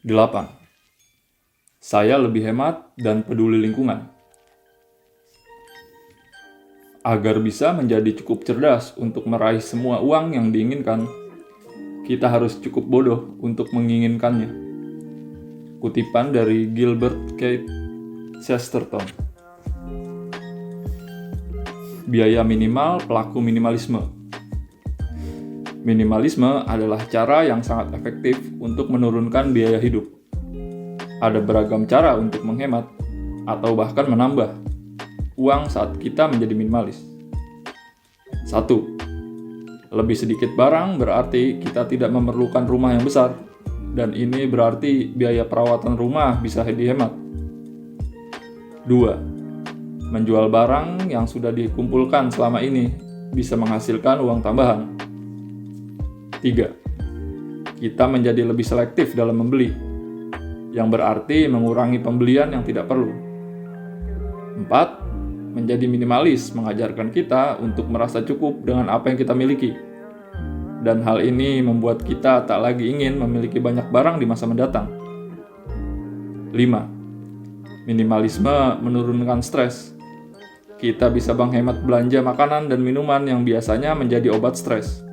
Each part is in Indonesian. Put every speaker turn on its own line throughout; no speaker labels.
8. Saya lebih hemat dan peduli lingkungan. Agar bisa menjadi cukup cerdas untuk meraih semua uang yang diinginkan, kita harus cukup bodoh untuk menginginkannya. Kutipan dari Gilbert Keith Chesterton. Biaya minimal pelaku minimalisme. Minimalisme adalah cara yang sangat efektif untuk menurunkan biaya hidup. Ada beragam cara untuk menghemat atau bahkan menambah uang saat kita menjadi minimalis. 1. Lebih sedikit barang berarti kita tidak memerlukan rumah yang besar, dan ini berarti biaya perawatan rumah bisa dihemat. 2. Menjual barang yang sudah dikumpulkan selama ini bisa menghasilkan uang tambahan. 3. Kita menjadi lebih selektif dalam membeli, yang berarti mengurangi pembelian yang tidak perlu. 4. Menjadi minimalis mengajarkan kita untuk merasa cukup dengan apa yang kita miliki. Dan hal ini membuat kita tak lagi ingin memiliki banyak barang di masa mendatang. 5. Minimalisme menurunkan stres. Kita bisa menghemat belanja makanan dan minuman yang biasanya menjadi obat stres.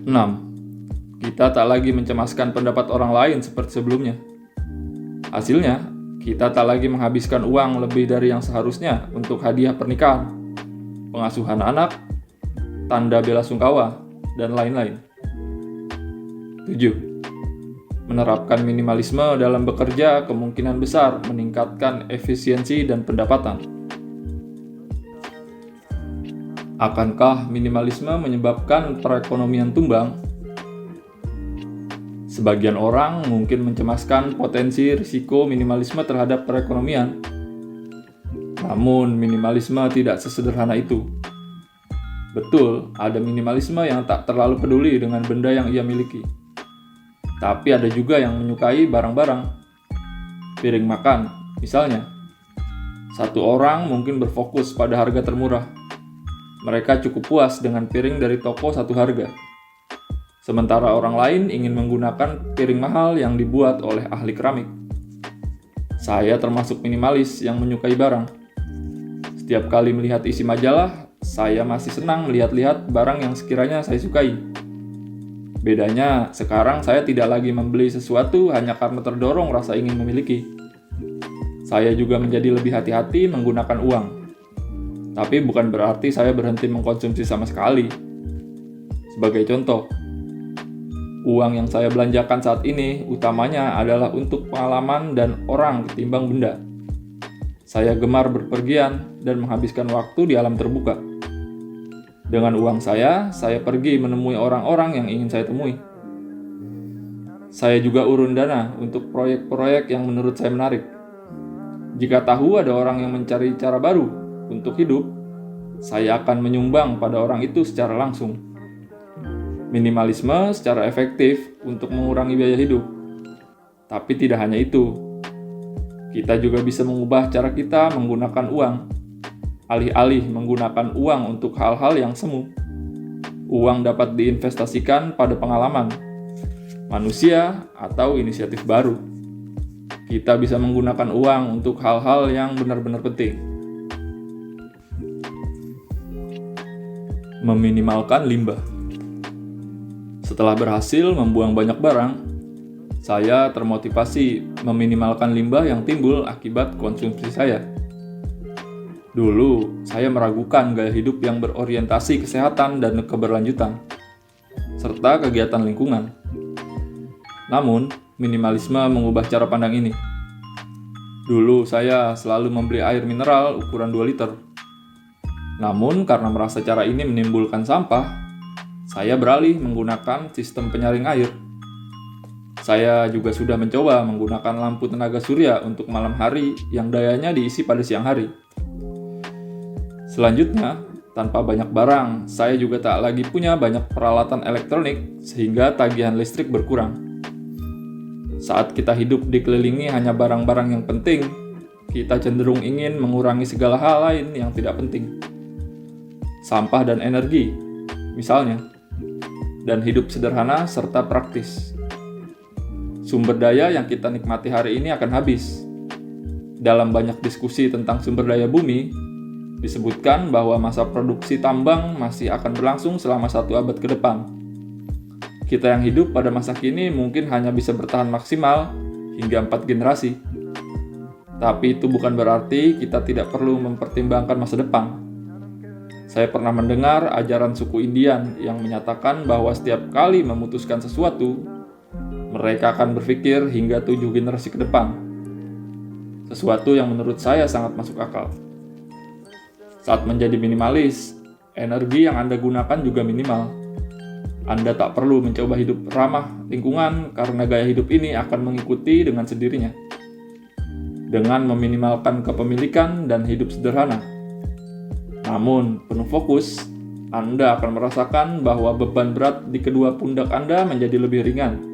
6. Kita tak lagi mencemaskan pendapat orang lain seperti sebelumnya. Hasilnya, kita tak lagi menghabiskan uang lebih dari yang seharusnya untuk hadiah pernikahan, pengasuhan anak, tanda bela sungkawa, dan lain-lain. 7. Menerapkan minimalisme dalam bekerja kemungkinan besar meningkatkan efisiensi dan pendapatan. Akankah minimalisme menyebabkan perekonomian tumbang? Sebagian orang mungkin mencemaskan potensi risiko minimalisme terhadap perekonomian. Namun, minimalisme tidak sesederhana itu. Betul, ada minimalisme yang tak terlalu peduli dengan benda yang ia miliki. Tapi ada juga yang menyukai barang-barang. Piring makan, misalnya. Satu orang mungkin berfokus pada harga termurah. Mereka cukup puas dengan piring dari toko satu harga. Sementara orang lain ingin menggunakan piring mahal yang dibuat oleh ahli keramik. Saya termasuk minimalis yang menyukai barang. Setiap kali melihat isi majalah, saya masih senang melihat-lihat barang yang sekiranya saya sukai. Bedanya, sekarang saya tidak lagi membeli sesuatu hanya karena terdorong rasa ingin memiliki. Saya juga menjadi lebih hati-hati menggunakan uang. Tapi bukan berarti saya berhenti mengkonsumsi sama sekali. Sebagai contoh, uang yang saya belanjakan saat ini utamanya adalah untuk pengalaman dan orang ketimbang benda. Saya gemar berpergian dan menghabiskan waktu di alam terbuka. Dengan uang saya pergi menemui orang-orang yang ingin saya temui. Saya juga urun dana untuk proyek-proyek yang menurut saya menarik. Jika tahu ada orang yang mencari cara baru untuk hidup, saya akan menyumbang pada orang itu secara langsung. Minimalisme secara efektif untuk mengurangi biaya hidup. Tapi tidak hanya itu. Kita juga bisa mengubah cara kita menggunakan uang. Alih-alih menggunakan uang untuk hal-hal yang semu. Uang dapat diinvestasikan pada pengalaman, manusia, atau inisiatif baru. Kita bisa menggunakan uang untuk hal-hal yang benar-benar penting. Meminimalkan limbah. Setelah berhasil membuang banyak barang, saya termotivasi meminimalkan limbah yang timbul akibat konsumsi saya. Dulu, saya meragukan gaya hidup yang berorientasi kesehatan dan keberlanjutan, serta kegiatan lingkungan. Namun, minimalisme mengubah cara pandang ini. Dulu, saya selalu membeli air mineral ukuran 2 liter. Namun, karena merasa cara ini menimbulkan sampah, saya beralih menggunakan sistem penyaring air. Saya juga sudah mencoba menggunakan lampu tenaga surya untuk malam hari yang dayanya diisi pada siang hari. Selanjutnya, tanpa banyak barang, saya juga tak lagi punya banyak peralatan elektronik sehingga tagihan listrik berkurang. Saat kita hidup dikelilingi hanya barang-barang yang penting, kita cenderung ingin mengurangi segala hal lain yang tidak penting. Sampah dan energi, misalnya, dan hidup sederhana serta praktis. sumber daya yang kita nikmati hari ini akan habis. Dalam banyak diskusi tentang sumber daya bumi, disebutkan bahwa masa produksi tambang masih akan berlangsung selama 1 abad ke depan. Kita yang hidup pada masa kini mungkin hanya bisa bertahan maksimal hingga 4 generasi. Tapi itu bukan berarti kita tidak perlu mempertimbangkan masa depan. Saya pernah mendengar ajaran suku Indian yang menyatakan bahwa setiap kali memutuskan sesuatu, mereka akan berpikir hingga 7 generasi ke depan. Sesuatu yang menurut saya sangat masuk akal. Saat menjadi minimalis, energi yang Anda gunakan juga minimal. Anda tak perlu mencoba hidup ramah lingkungan karena gaya hidup ini akan mengikuti dengan sendirinya. Dengan meminimalkan kepemilikan dan hidup sederhana. Namun, penuh fokus, Anda akan merasakan bahwa beban berat di kedua pundak Anda menjadi lebih ringan,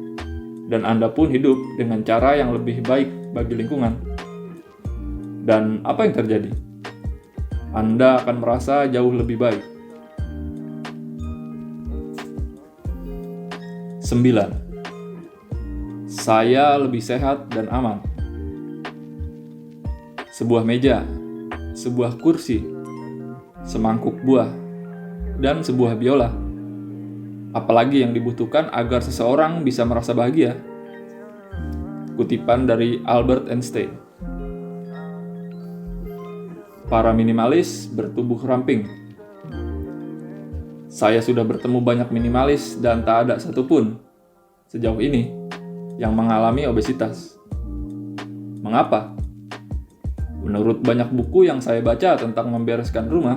dan Anda pun hidup dengan cara yang lebih baik bagi lingkungan. Dan apa yang terjadi? Anda akan merasa jauh lebih baik. 9. Saya lebih sehat dan aman. Sebuah meja, sebuah kursi, semangkuk buah, dan sebuah biola. Apalagi yang dibutuhkan agar seseorang bisa merasa bahagia? Kutipan dari Albert Einstein. Para minimalis bertubuh ramping. Saya sudah bertemu banyak minimalis dan tak ada satupun sejauh ini yang mengalami obesitas. Mengapa? Menurut banyak buku yang saya baca tentang membereskan rumah,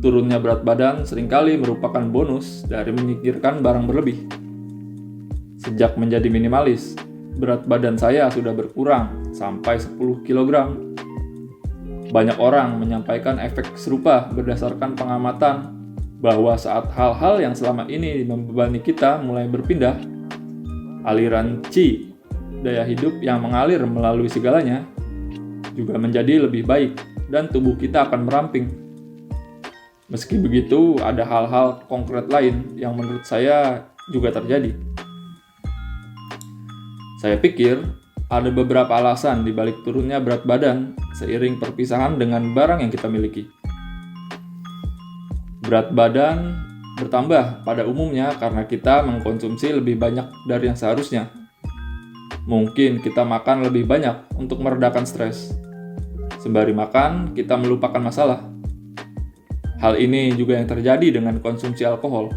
turunnya berat badan seringkali merupakan bonus dari menyingkirkan barang berlebih. Sejak menjadi minimalis, berat badan saya sudah berkurang sampai 10 kg. Banyak orang menyampaikan efek serupa berdasarkan pengamatan bahwa saat hal-hal yang selama ini membebani kita mulai berpindah, aliran qi, daya hidup yang mengalir melalui segalanya, juga menjadi lebih baik dan tubuh kita akan meramping. Meski begitu, ada hal-hal konkret lain yang menurut saya juga terjadi. Saya pikir ada beberapa alasan di balik turunnya berat badan seiring perpisahan dengan barang yang kita miliki. Berat badan bertambah pada umumnya karena kita mengkonsumsi lebih banyak dari yang seharusnya. Mungkin kita makan lebih banyak untuk meredakan stres. Sembari makan, kita melupakan masalah. Hal ini juga yang terjadi dengan konsumsi alkohol.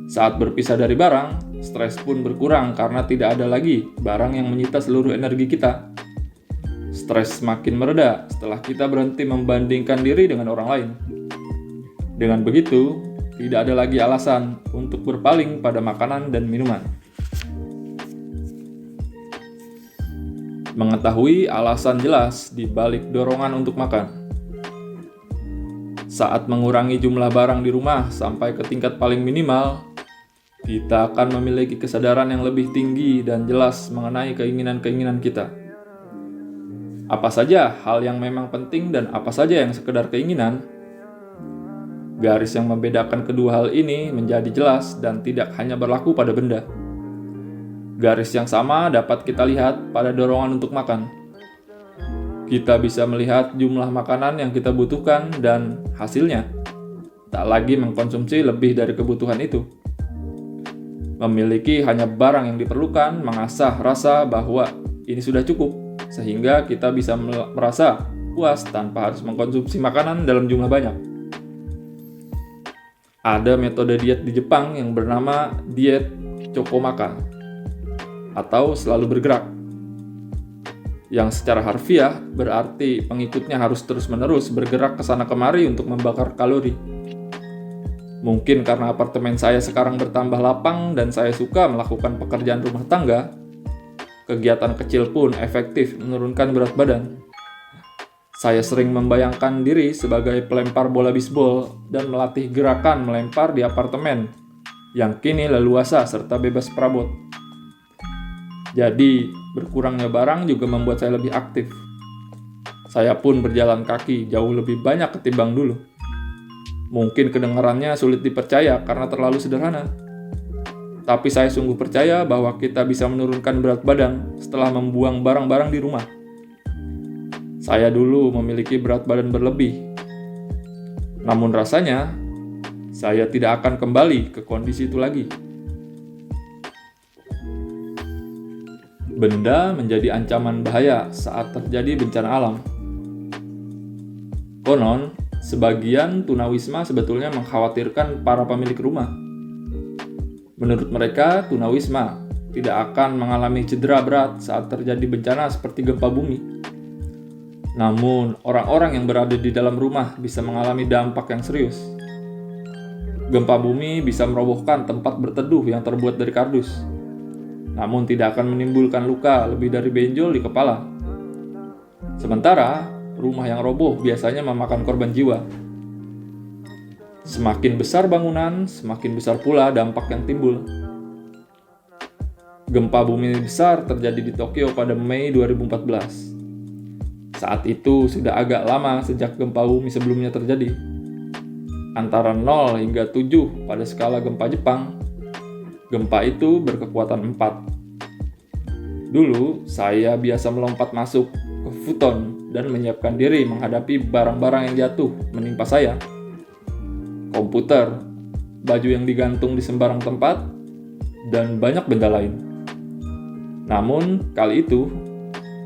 Saat berpisah dari barang, stres pun berkurang karena tidak ada lagi barang yang menyita seluruh energi kita. Stres semakin mereda setelah kita berhenti membandingkan diri dengan orang lain. Dengan begitu, tidak ada lagi alasan untuk berpaling pada makanan dan minuman. Mengetahui alasan jelas di balik dorongan untuk makan. Saat mengurangi jumlah barang di rumah sampai ke tingkat paling minimal, kita akan memiliki kesadaran yang lebih tinggi dan jelas mengenai keinginan-keinginan kita. Apa saja hal yang memang penting dan apa saja yang sekedar keinginan. Garis yang membedakan kedua hal ini menjadi jelas dan tidak hanya berlaku pada benda. Garis yang sama dapat kita lihat pada dorongan untuk makan. Kita bisa melihat jumlah makanan yang kita butuhkan dan hasilnya. Tak lagi mengkonsumsi lebih dari kebutuhan itu. Memiliki hanya barang yang diperlukan mengasah rasa bahwa ini sudah cukup, sehingga kita bisa merasa puas tanpa harus mengkonsumsi makanan dalam jumlah banyak. Ada metode diet di Jepang yang bernama diet Chokomaka atau selalu bergerak, yang secara harfiah berarti pengikutnya harus terus-menerus bergerak ke sana kemari untuk membakar kalori. Mungkin karena apartemen saya sekarang bertambah lapang dan saya suka melakukan pekerjaan rumah tangga, kegiatan kecil pun efektif menurunkan berat badan. Saya sering membayangkan diri sebagai pelempar bola bisbol dan melatih gerakan melempar di apartemen yang kini leluasa serta bebas perabot. Jadi, berkurangnya barang juga membuat saya lebih aktif. Saya pun berjalan kaki jauh lebih banyak ketimbang dulu. Mungkin kedengarannya sulit dipercaya karena terlalu sederhana. Tapi saya sungguh percaya bahwa kita bisa menurunkan berat badan setelah membuang barang-barang di rumah. Saya dulu memiliki berat badan berlebih. Namun rasanya, saya tidak akan kembali ke kondisi itu lagi. Benda menjadi ancaman bahaya saat terjadi bencana alam. Konon, sebagian tunawisma sebetulnya mengkhawatirkan para pemilik rumah. Menurut mereka, tunawisma tidak akan mengalami cedera berat saat terjadi bencana seperti gempa bumi. Namun, orang-orang yang berada di dalam rumah bisa mengalami dampak yang serius. Gempa bumi bisa merobohkan tempat berteduh yang terbuat dari kardus, namun tidak akan menimbulkan luka lebih dari benjol di kepala. Sementara, rumah yang roboh biasanya memakan korban jiwa. Semakin besar bangunan, semakin besar pula dampak yang timbul. Gempa bumi besar terjadi di Tokyo pada Mei 2014. Saat itu sudah agak lama sejak gempa bumi sebelumnya terjadi. Antara 0 hingga 7 pada skala gempa Jepang, gempa itu berkekuatan 4. Dulu, saya biasa melompat masuk ke futon dan menyiapkan diri menghadapi barang-barang yang jatuh menimpa saya. Komputer, baju yang digantung di sembarang tempat, dan banyak benda lain. Namun, kali itu,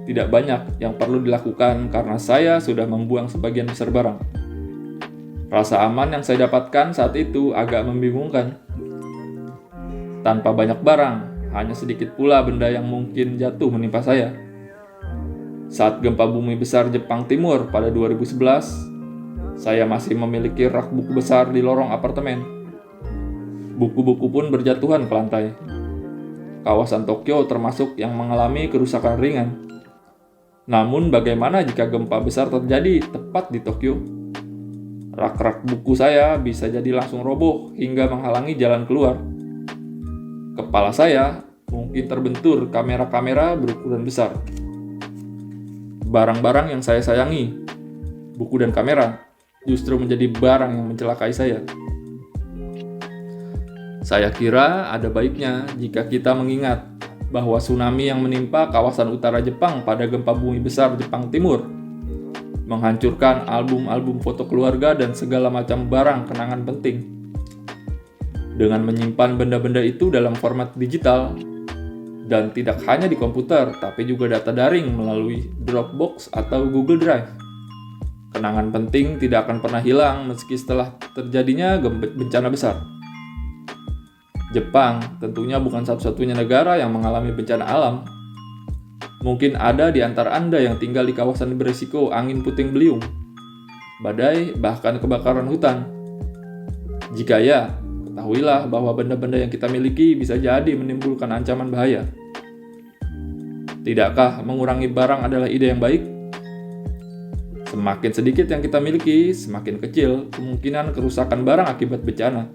tidak banyak yang perlu dilakukan karena saya sudah membuang sebagian besar barang. Rasa aman yang saya dapatkan saat itu agak membingungkan. Tanpa banyak barang, hanya sedikit pula benda yang mungkin jatuh menimpa saya. Saat gempa bumi besar Jepang Timur pada 2011, saya masih memiliki rak buku besar di lorong apartemen. Buku-buku pun berjatuhan ke lantai. Kawasan Tokyo termasuk yang mengalami kerusakan ringan. Namun bagaimana jika gempa besar terjadi tepat di Tokyo? Rak-rak buku saya bisa jadi langsung roboh hingga menghalangi jalan keluar. Kepala saya mungkin terbentur kamera-kamera berukuran besar. Barang-barang yang saya sayangi, buku dan kamera, justru menjadi barang yang mencelakai saya. Saya kira ada baiknya jika kita mengingat bahwa tsunami yang menimpa kawasan utara Jepang pada gempa bumi besar Jepang Timur menghancurkan album-album foto keluarga dan segala macam barang kenangan penting. Dengan menyimpan benda-benda itu dalam format digital, dan tidak hanya di komputer, tapi juga data daring melalui Dropbox atau Google Drive. Kenangan penting tidak akan pernah hilang meski setelah terjadinya bencana besar. Jepang tentunya bukan satu-satunya negara yang mengalami bencana alam. Mungkin ada di antara Anda yang tinggal di kawasan berisiko angin puting beliung, badai, bahkan kebakaran hutan. Jika ya, ketahuilah bahwa benda-benda yang kita miliki bisa jadi menimbulkan ancaman bahaya. Tidakkah mengurangi barang adalah ide yang baik? Semakin sedikit yang kita miliki, semakin kecil kemungkinan kerusakan barang akibat bencana.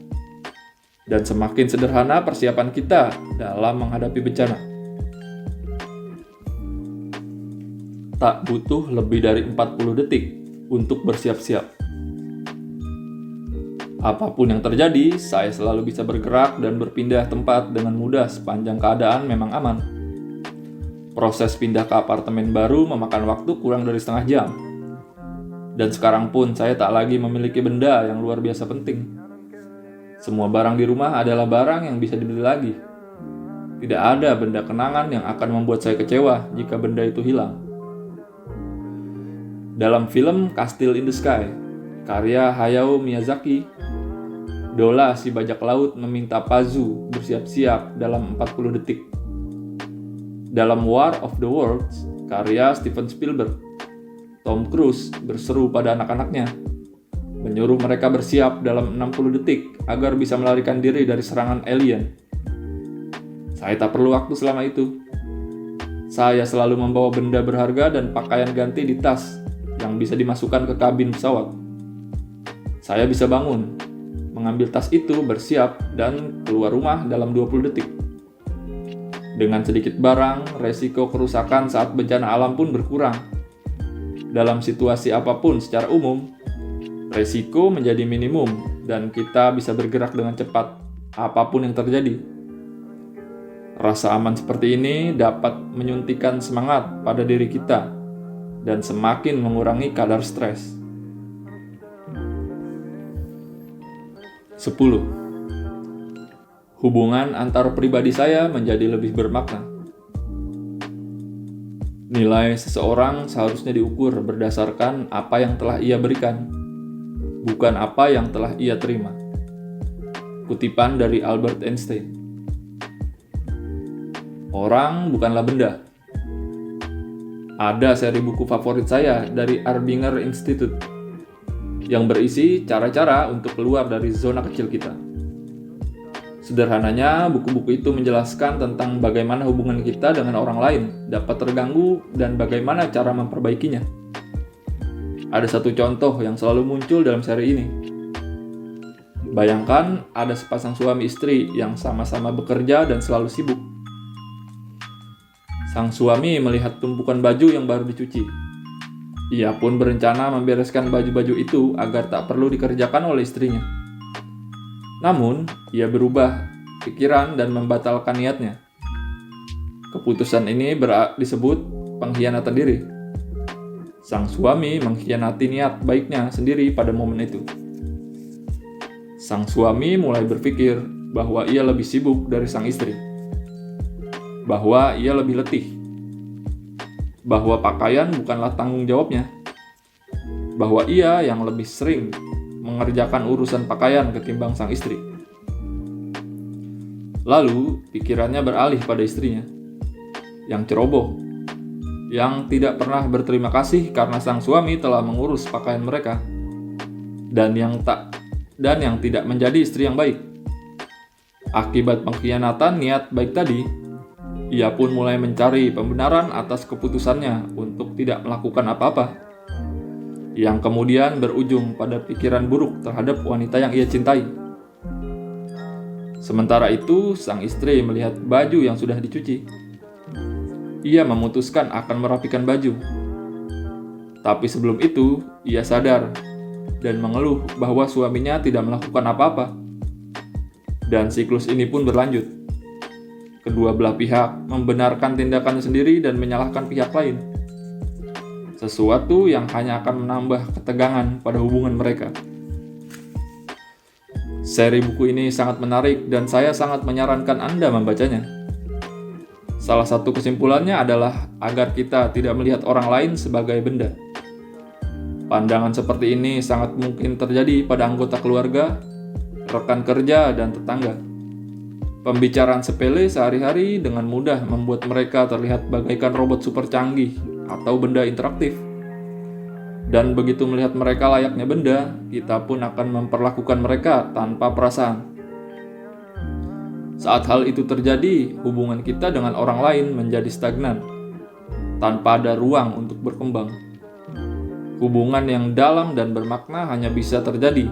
Dan semakin sederhana persiapan kita dalam menghadapi bencana. Tak butuh lebih dari 40 detik untuk bersiap-siap. Apapun yang terjadi, saya selalu bisa bergerak dan berpindah tempat dengan mudah sepanjang keadaan memang aman. Proses pindah ke apartemen baru memakan waktu kurang dari setengah jam. Dan sekarang pun saya tak lagi memiliki benda yang luar biasa penting. Semua barang di rumah adalah barang yang bisa dibeli lagi. Tidak ada benda kenangan yang akan membuat saya kecewa jika benda itu hilang. Dalam film Castle in the Sky, karya Hayao Miyazaki, Dola si bajak laut meminta Pazu bersiap-siap dalam 40 detik. Dalam War of the Worlds, karya Steven Spielberg, Tom Cruise berseru pada anak-anaknya, menyuruh mereka bersiap dalam 60 detik agar bisa melarikan diri dari serangan alien. Saya tak perlu waktu selama itu. Saya selalu membawa benda berharga dan pakaian ganti di tas yang bisa dimasukkan ke kabin pesawat. Saya bisa bangun, mengambil tas itu, bersiap, dan keluar rumah dalam 20 detik. Dengan sedikit barang, resiko kerusakan saat bencana alam pun berkurang. Dalam situasi apapun secara umum, resiko menjadi minimum dan kita bisa bergerak dengan cepat, apapun yang terjadi. Rasa aman seperti ini dapat menyuntikkan semangat pada diri kita dan semakin mengurangi kadar stres. 10. Hubungan antar pribadi saya menjadi lebih bermakna. Nilai seseorang seharusnya diukur berdasarkan apa yang telah ia berikan, bukan apa yang telah ia terima. Kutipan dari Albert Einstein. Orang bukanlah benda. Ada seri buku favorit saya dari Arbinger Institute yang berisi cara-cara untuk keluar dari zona kecil kita. Sederhananya, buku-buku itu menjelaskan tentang bagaimana hubungan kita dengan orang lain dapat terganggu dan bagaimana cara memperbaikinya. Ada satu contoh yang selalu muncul dalam seri ini. Bayangkan ada sepasang suami istri yang sama-sama bekerja dan selalu sibuk. Sang suami melihat tumpukan baju yang baru dicuci. Ia pun berencana membereskan baju-baju itu agar tak perlu dikerjakan oleh istrinya. Namun, ia berubah pikiran dan membatalkan niatnya. Keputusan ini disebut pengkhianatan diri. Sang suami mengkhianati niat baiknya sendiri pada momen itu. Sang suami mulai berpikir bahwa ia lebih sibuk dari sang istri, bahwa ia lebih letih, bahwa pakaian bukanlah tanggung jawabnya, bahwa ia yang lebih sering mengerjakan urusan pakaian ketimbang sang istri. Lalu pikirannya beralih pada istrinya, yang ceroboh, yang tidak pernah berterima kasih karena sang suami telah mengurus pakaian mereka, dan yang tidak menjadi istri yang baik. Akibat pengkhianatan niat baik tadi, ia pun mulai mencari pembenaran atas keputusannya untuk tidak melakukan apa-apa, yang kemudian berujung pada pikiran buruk terhadap wanita yang ia cintai. Sementara itu, sang istri melihat baju yang sudah dicuci. Ia memutuskan akan merapikan baju. Tapi sebelum itu, ia sadar dan mengeluh bahwa suaminya tidak melakukan apa-apa. Dan siklus ini pun berlanjut. Kedua belah pihak membenarkan tindakannya sendiri dan menyalahkan pihak lain. Sesuatu yang hanya akan menambah ketegangan pada hubungan mereka. Seri buku ini sangat menarik dan saya sangat menyarankan Anda membacanya. Salah satu kesimpulannya adalah agar kita tidak melihat orang lain sebagai benda. Pandangan seperti ini sangat mungkin terjadi pada anggota keluarga, rekan kerja, dan tetangga. Pembicaraan sepele sehari-hari dengan mudah membuat mereka terlihat bagaikan robot super canggih atau benda interaktif. Dan begitu melihat mereka layaknya benda, kita pun akan memperlakukan mereka tanpa perasaan. Saat hal itu terjadi, hubungan kita dengan orang lain menjadi stagnan, tanpa ada ruang untuk berkembang. Hubungan yang dalam dan bermakna hanya bisa terjadi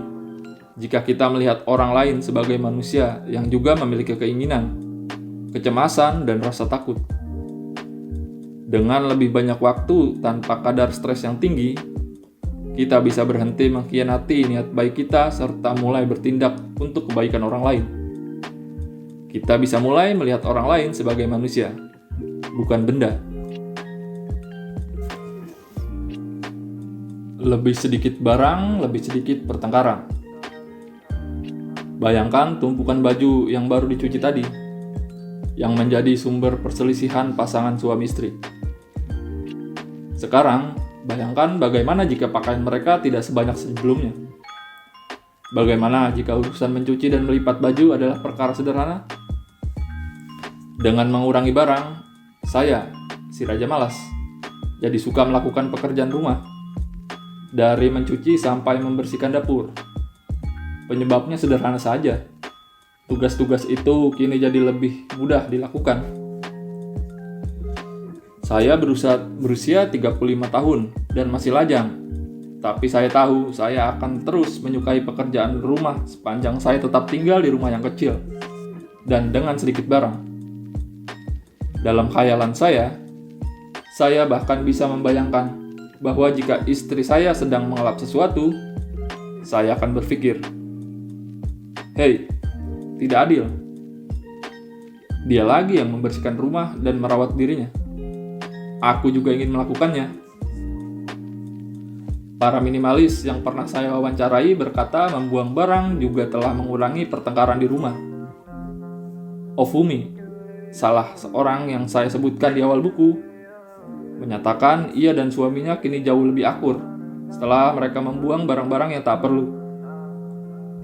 jika kita melihat orang lain sebagai manusia yang juga memiliki keinginan, kecemasan, dan rasa takut. Dengan lebih banyak waktu tanpa kadar stres yang tinggi, kita bisa berhenti mengkhianati niat baik kita serta mulai bertindak untuk kebaikan orang lain. Kita bisa mulai melihat orang lain sebagai manusia, bukan benda. Lebih sedikit barang, lebih sedikit pertengkaran. Bayangkan tumpukan baju yang baru dicuci tadi, yang menjadi sumber perselisihan pasangan suami istri. Sekarang, bayangkan bagaimana jika pakaian mereka tidak sebanyak sebelumnya. Bagaimana jika urusan mencuci dan melipat baju adalah perkara sederhana? Dengan mengurangi barang, saya, si Raja Malas, jadi suka melakukan pekerjaan rumah. Dari mencuci sampai membersihkan dapur. Penyebabnya sederhana saja. Tugas-tugas itu kini jadi lebih mudah dilakukan. Saya berusia 35 tahun dan masih lajang. Tapi saya tahu saya akan terus menyukai pekerjaan rumah sepanjang saya tetap tinggal di rumah yang kecil dan dengan sedikit barang. Dalam khayalan saya bahkan bisa membayangkan bahwa jika istri saya sedang mengelap sesuatu, saya akan berpikir, "Hei, tidak adil. Dia lagi yang membersihkan rumah dan merawat dirinya. Aku juga ingin melakukannya. Para minimalis yang pernah saya wawancarai berkata membuang barang juga telah mengurangi pertengkaran di rumah. Ofumi, salah seorang yang saya sebutkan di awal buku, menyatakan ia dan suaminya kini jauh lebih akur setelah mereka membuang barang-barang yang tak perlu.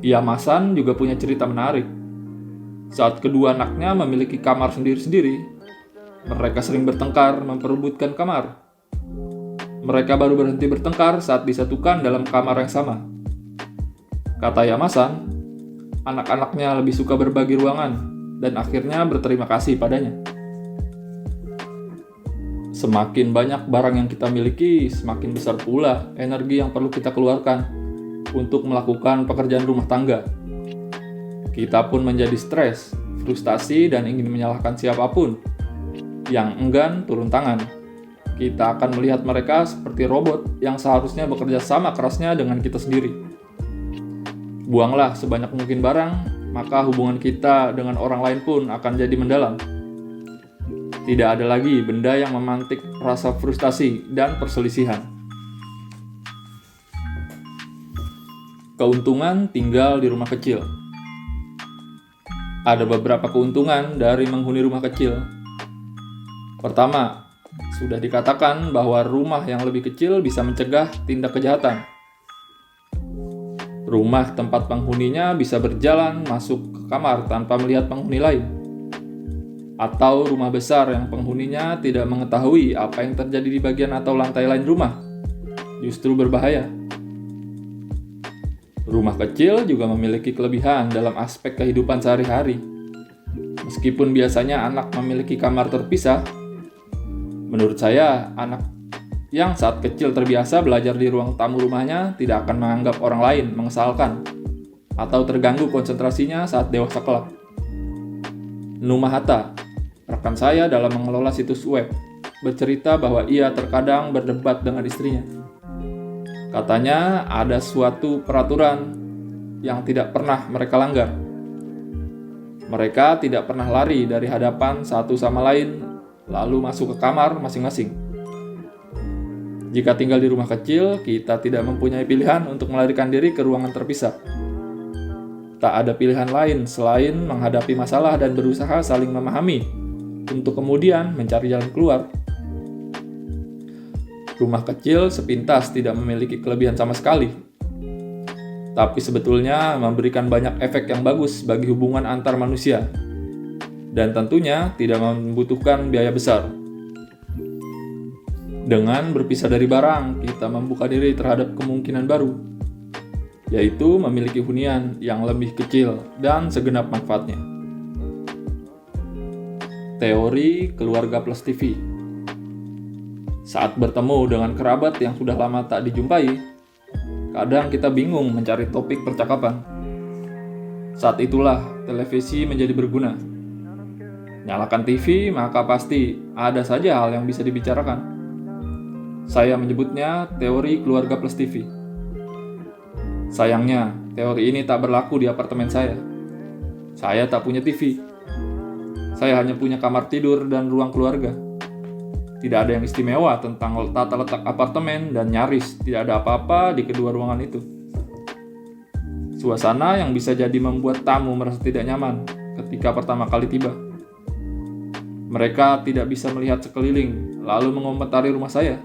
Ia Masan juga punya cerita menarik. Saat kedua anaknya memiliki kamar sendiri-sendiri, mereka sering bertengkar memperebutkan kamar. Mereka baru berhenti bertengkar saat disatukan dalam kamar yang sama. Kata Yamasan, anak-anaknya lebih suka berbagi ruangan dan akhirnya berterima kasih padanya. Semakin banyak barang yang kita miliki, semakin besar pula energi yang perlu kita keluarkan untuk melakukan pekerjaan rumah tangga. Kita pun menjadi stres, frustasi, dan ingin menyalahkan siapapun yang enggan turun tangan. Kita akan melihat mereka seperti robot yang seharusnya bekerja sama kerasnya dengan kita sendiri. Buanglah sebanyak mungkin barang, maka hubungan kita dengan orang lain pun akan jadi mendalam. Tidak ada lagi benda yang memantik rasa frustasi dan perselisihan. Keuntungan tinggal di rumah kecil. Ada beberapa keuntungan dari menghuni rumah kecil. Pertama, sudah dikatakan bahwa rumah yang lebih kecil bisa mencegah tindak kejahatan. Rumah tempat penghuninya bisa berjalan masuk ke kamar tanpa melihat penghuni lain. Atau rumah besar yang penghuninya tidak mengetahui apa yang terjadi di bagian atau lantai lain rumah. Justru berbahaya. Rumah kecil juga memiliki kelebihan dalam aspek kehidupan sehari-hari. Meskipun biasanya anak memiliki kamar terpisah, menurut saya, anak yang saat kecil terbiasa belajar di ruang tamu rumahnya tidak akan menganggap orang lain mengesalkan atau terganggu konsentrasinya saat dewasa kelak. Numahata, rekan saya dalam mengelola situs web, bercerita bahwa ia terkadang berdebat dengan istrinya. Katanya ada suatu peraturan yang tidak pernah mereka langgar. Mereka tidak pernah lari dari hadapan satu sama lain lalu masuk ke kamar masing-masing. Jika tinggal di rumah kecil, kita tidak mempunyai pilihan untuk melarikan diri ke ruangan terpisah. Tak ada pilihan lain selain menghadapi masalah dan berusaha saling memahami untuk kemudian mencari jalan keluar. Rumah kecil sepintas tidak memiliki kelebihan sama sekali, tapi sebetulnya memberikan banyak efek yang bagus bagi hubungan antar manusia. Dan tentunya tidak membutuhkan biaya besar. Dengan berpisah dari barang, kita membuka diri terhadap kemungkinan baru, yaitu memiliki hunian yang lebih kecil dan segenap manfaatnya. Teori keluarga plus TV. Saat bertemu dengan kerabat yang sudah lama tak dijumpai, kadang kita bingung mencari topik percakapan. Saat itulah televisi menjadi berguna. Nyalakan TV, maka pasti ada saja hal yang bisa dibicarakan. Saya menyebutnya teori keluarga plus TV. Sayangnya, teori ini tak berlaku di apartemen saya. Saya tak punya TV. Saya hanya punya kamar tidur dan ruang keluarga. Tidak ada yang istimewa tentang tata letak apartemen dan nyaris tidak ada apa-apa di kedua ruangan itu. Suasana yang bisa jadi membuat tamu merasa tidak nyaman ketika pertama kali tiba. Mereka tidak bisa melihat sekeliling, lalu mengomentari rumah saya,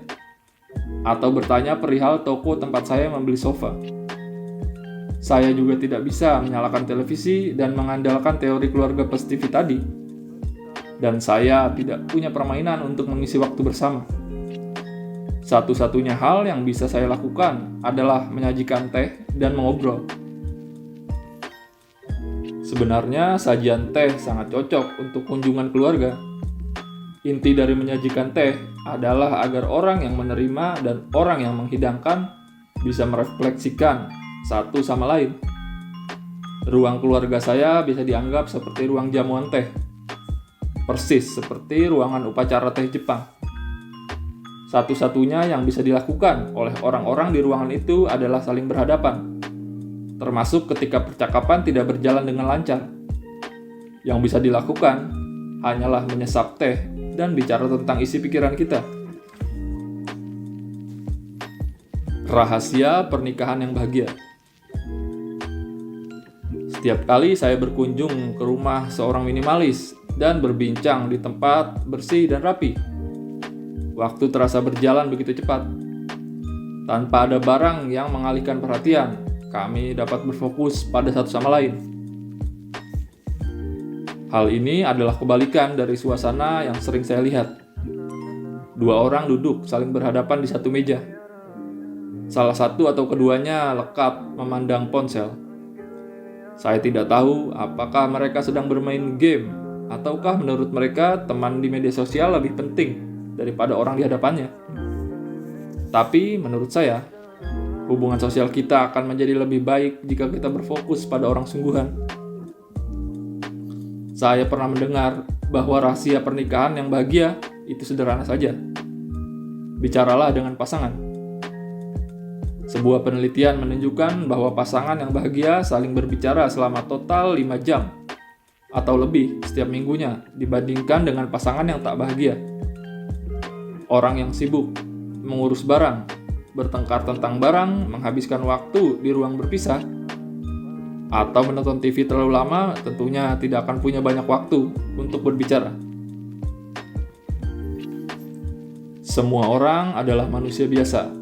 atau bertanya perihal toko tempat saya membeli sofa. Saya juga tidak bisa menyalakan televisi dan mengandalkan teori keluarga plus TV tadi. Dan saya tidak punya permainan untuk mengisi waktu bersama. Satu-satunya hal yang bisa saya lakukan adalah menyajikan teh dan mengobrol. Sebenarnya sajian teh sangat cocok untuk kunjungan keluarga. Inti dari menyajikan teh adalah agar orang yang menerima dan orang yang menghidangkan bisa merefleksikan satu sama lain. Ruang keluarga saya bisa dianggap seperti ruang jamuan teh, persis seperti ruangan upacara teh Jepang. Satu-satunya yang bisa dilakukan oleh orang-orang di ruangan itu adalah saling berhadapan, termasuk ketika percakapan tidak berjalan dengan lancar. Yang bisa dilakukan hanyalah menyesap teh dan bicara tentang isi pikiran kita. Rahasia pernikahan yang bahagia. Setiap kali saya berkunjung ke rumah seorang minimalis dan berbincang di tempat bersih dan rapi, waktu terasa berjalan begitu cepat. Tanpa ada barang yang mengalihkan perhatian, kami dapat berfokus pada satu sama lain. Hal ini adalah kebalikan dari suasana yang sering saya lihat. Dua orang duduk saling berhadapan di satu meja. Salah satu atau keduanya lekap memandang ponsel. Saya tidak tahu apakah mereka sedang bermain game, ataukah menurut mereka teman di media sosial lebih penting daripada orang di hadapannya. Tapi menurut saya, hubungan sosial kita akan menjadi lebih baik jika kita berfokus pada orang sungguhan. Saya pernah mendengar bahwa rahasia pernikahan yang bahagia itu sederhana saja. Bicaralah dengan pasangan. Sebuah penelitian menunjukkan bahwa pasangan yang bahagia saling berbicara selama total 5 jam atau lebih setiap minggunya dibandingkan dengan pasangan yang tak bahagia. Orang yang sibuk mengurus barang, bertengkar tentang barang, menghabiskan waktu di ruang berpisah, atau menonton TV terlalu lama tentunya tidak akan punya banyak waktu untuk berbicara. Semua orang adalah manusia biasa.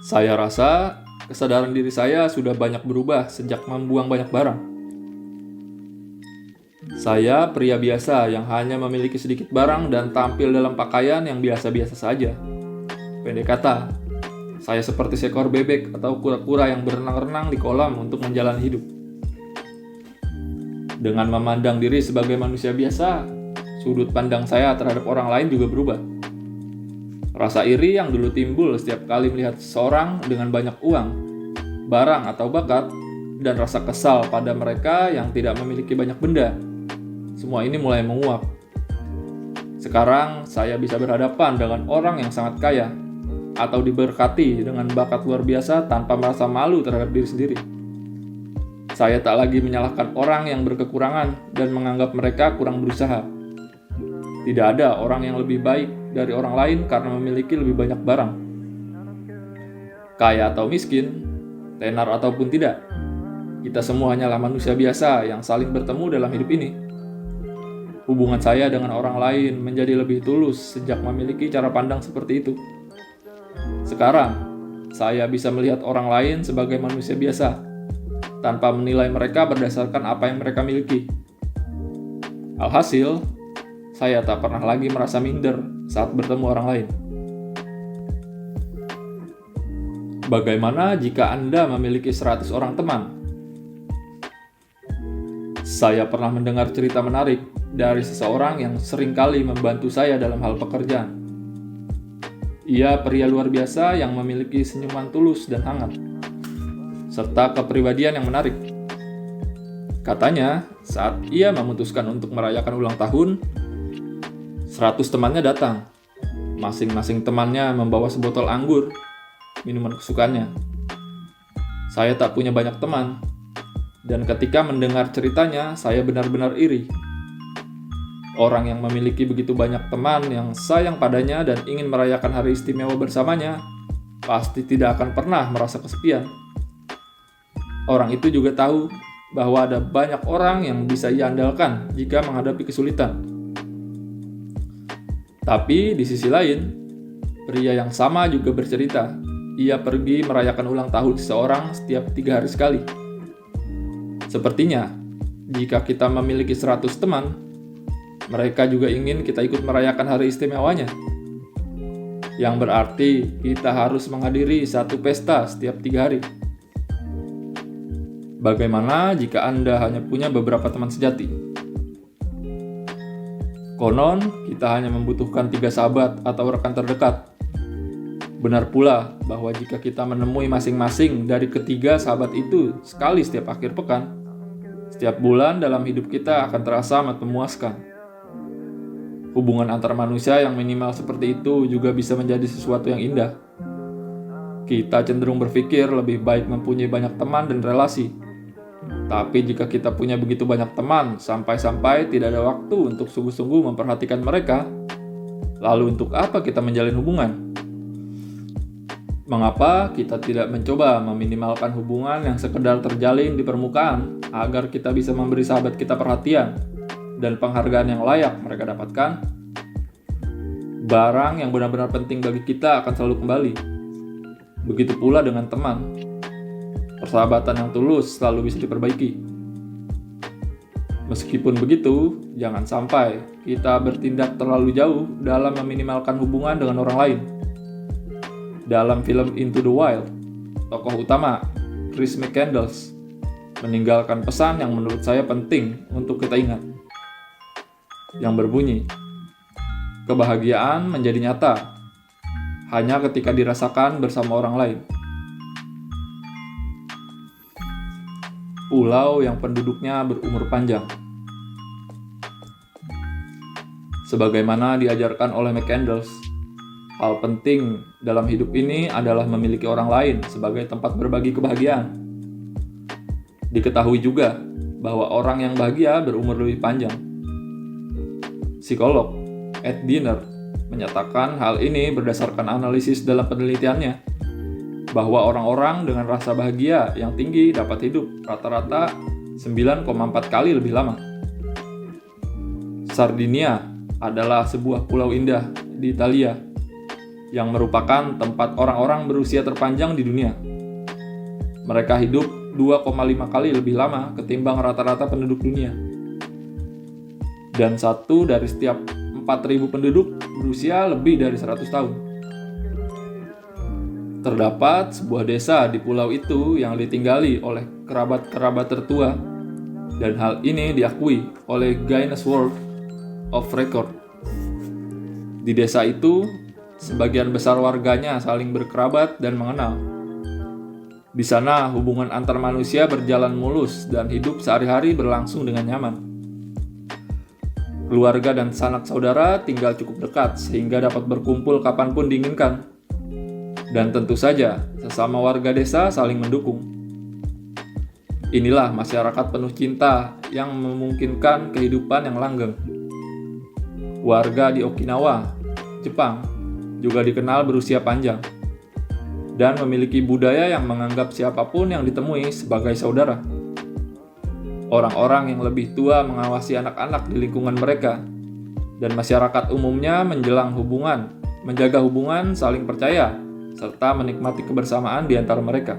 Saya rasa kesadaran diri saya sudah banyak berubah sejak membuang banyak barang. Saya pria biasa yang hanya memiliki sedikit barang dan tampil dalam pakaian yang biasa-biasa saja. Pendek kata, saya seperti seekor bebek atau kura-kura yang berenang-renang di kolam untuk menjalani hidup. Dengan memandang diri sebagai manusia biasa, sudut pandang saya terhadap orang lain juga berubah. Rasa iri yang dulu timbul setiap kali melihat seseorang dengan banyak uang, barang atau bakat, dan rasa kesal pada mereka yang tidak memiliki banyak benda, semua ini mulai menguap. Sekarang saya bisa berhadapan dengan orang yang sangat kaya, atau diberkati dengan bakat luar biasa tanpa merasa malu terhadap diri sendiri. Saya tak lagi menyalahkan orang yang berkekurangan dan menganggap mereka kurang berusaha. Tidak ada orang yang lebih baik dari orang lain karena memiliki lebih banyak barang. Kaya atau miskin, tenar ataupun tidak, kita semua hanyalah manusia biasa yang saling bertemu dalam hidup ini. Hubungan saya dengan orang lain menjadi lebih tulus sejak memiliki cara pandang seperti itu. Sekarang, saya bisa melihat orang lain sebagai manusia biasa, tanpa menilai mereka berdasarkan apa yang mereka miliki. Alhasil, saya tak pernah lagi merasa minder saat bertemu orang lain. Bagaimana jika Anda memiliki 100 orang teman? Saya pernah mendengar cerita menarik dari seseorang yang seringkali membantu saya dalam hal pekerjaan. Ia pria luar biasa yang memiliki senyuman tulus dan hangat, serta kepribadian yang menarik. Katanya, saat ia memutuskan untuk merayakan ulang tahun, 100 temannya datang. Masing-masing temannya membawa sebotol anggur, minuman kesukaannya. Saya tak punya banyak teman, dan ketika mendengar ceritanya, saya benar-benar iri. Orang yang memiliki begitu banyak teman yang sayang padanya dan ingin merayakan hari istimewa bersamanya, pasti tidak akan pernah merasa kesepian. Orang itu juga tahu bahwa ada banyak orang yang bisa ia andalkan jika menghadapi kesulitan. Tapi di sisi lain, pria yang sama juga bercerita, ia pergi merayakan ulang tahun seseorang setiap 3 hari sekali. Sepertinya, jika kita memiliki 100 teman, mereka juga ingin kita ikut merayakan hari istimewanya. Yang berarti kita harus menghadiri satu pesta setiap 3 hari. Bagaimana jika Anda hanya punya beberapa teman sejati? Konon, kita hanya membutuhkan 3 sahabat atau rekan terdekat. Benar pula bahwa jika kita menemui masing-masing dari ketiga sahabat itu sekali setiap akhir pekan, setiap bulan dalam hidup kita akan terasa amat memuaskan. Hubungan antar manusia yang minimal seperti itu juga bisa menjadi sesuatu yang indah. Kita cenderung berpikir lebih baik mempunyai banyak teman dan relasi, Tapi jika kita punya begitu banyak teman, sampai-sampai tidak ada waktu untuk sungguh-sungguh memperhatikan mereka, lalu untuk apa kita menjalin hubungan? Mengapa kita tidak mencoba meminimalkan hubungan yang sekedar terjalin di permukaan agar kita bisa memberi sahabat kita perhatian dan penghargaan yang layak mereka dapatkan? Barang yang benar-benar penting bagi kita akan selalu kembali. Begitu pula dengan teman. Persahabatan yang tulus selalu bisa diperbaiki. Meskipun begitu, jangan sampai kita bertindak terlalu jauh dalam meminimalkan hubungan dengan orang lain. Dalam film Into the Wild, tokoh utama, Chris McCandless, meninggalkan pesan yang menurut saya penting untuk kita ingat. Yang berbunyi, kebahagiaan menjadi nyata hanya ketika dirasakan bersama orang lain. Pulau yang penduduknya berumur panjang. Sebagaimana diajarkan oleh McCandless, hal penting dalam hidup ini adalah memiliki orang lain sebagai tempat berbagi kebahagiaan. Diketahui juga bahwa orang yang bahagia berumur lebih panjang. Psikolog Ed Diener menyatakan hal ini berdasarkan analisis dalam penelitiannya, bahwa orang-orang dengan rasa bahagia yang tinggi dapat hidup rata-rata 9,4 kali lebih lama. Sardinia adalah sebuah pulau indah di Italia yang merupakan tempat orang-orang berusia terpanjang di dunia. Mereka hidup 2,5 kali lebih lama ketimbang rata-rata penduduk dunia. Dan 1 dari setiap 4.000 penduduk berusia lebih dari 100 tahun. Terdapat sebuah desa di pulau itu yang ditinggali oleh kerabat-kerabat tertua, dan hal ini diakui oleh Guinness World of Record. Di desa itu, sebagian besar warganya saling berkerabat dan mengenal. Di sana, hubungan antar manusia berjalan mulus dan hidup sehari-hari berlangsung dengan nyaman. Keluarga dan sanak saudara tinggal cukup dekat sehingga dapat berkumpul kapanpun diinginkan. Dan tentu saja, sesama warga desa saling mendukung. Inilah masyarakat penuh cinta yang memungkinkan kehidupan yang langgeng. Warga di Okinawa, Jepang, juga dikenal berusia panjang dan memiliki budaya yang menganggap siapapun yang ditemui sebagai saudara. Orang-orang yang lebih tua mengawasi anak-anak di lingkungan mereka, dan masyarakat umumnya menjaga hubungan saling percaya, serta menikmati kebersamaan di antara mereka.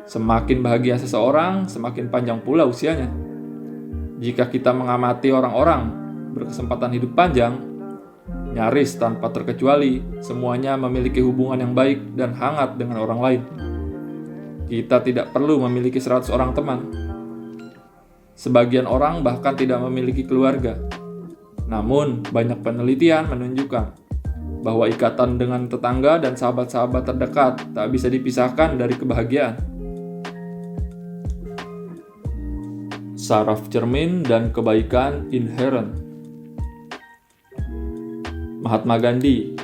Semakin bahagia seseorang, semakin panjang pula usianya. Jika kita mengamati orang-orang berkesempatan hidup panjang, nyaris tanpa terkecuali, semuanya memiliki hubungan yang baik dan hangat dengan orang lain. Kita tidak perlu memiliki 100 orang teman. Sebagian orang bahkan tidak memiliki keluarga. Namun, banyak penelitian menunjukkan bahwa ikatan dengan tetangga dan sahabat-sahabat terdekat tak bisa dipisahkan dari kebahagiaan. Saraf cermin dan kebaikan inherent. Mahatma Gandhi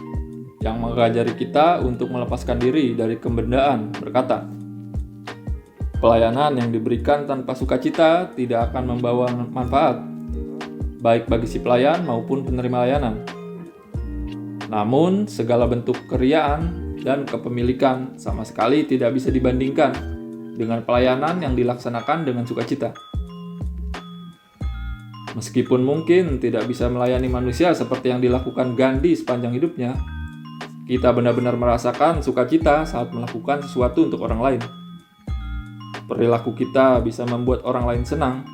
yang mengajari kita untuk melepaskan diri dari kebendaan berkata, pelayanan yang diberikan tanpa sukacita tidak akan membawa manfaat, baik bagi si pelayan maupun penerima layanan. Namun, segala bentuk keriaan dan kepemilikan sama sekali tidak bisa dibandingkan dengan pelayanan yang dilaksanakan dengan sukacita. Meskipun mungkin tidak bisa melayani manusia seperti yang dilakukan Gandhi sepanjang hidupnya, kita benar-benar merasakan sukacita saat melakukan sesuatu untuk orang lain. Perilaku kita bisa membuat orang lain senang.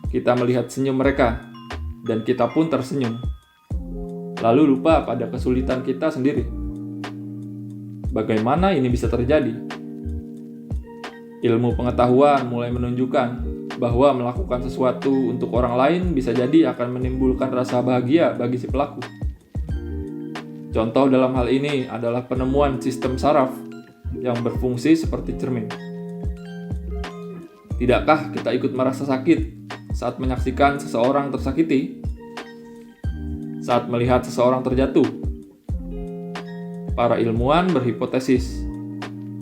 Kita melihat senyum mereka, dan kita pun tersenyum. Lalu lupa pada kesulitan kita sendiri. Bagaimana ini bisa terjadi? Ilmu pengetahuan mulai menunjukkan bahwa melakukan sesuatu untuk orang lain bisa jadi akan menimbulkan rasa bahagia bagi si pelaku. Contoh dalam hal ini adalah penemuan sistem saraf yang berfungsi seperti cermin. Tidakkah kita ikut merasa sakit saat menyaksikan seseorang tersakiti? Saat melihat seseorang terjatuh? Para ilmuwan berhipotesis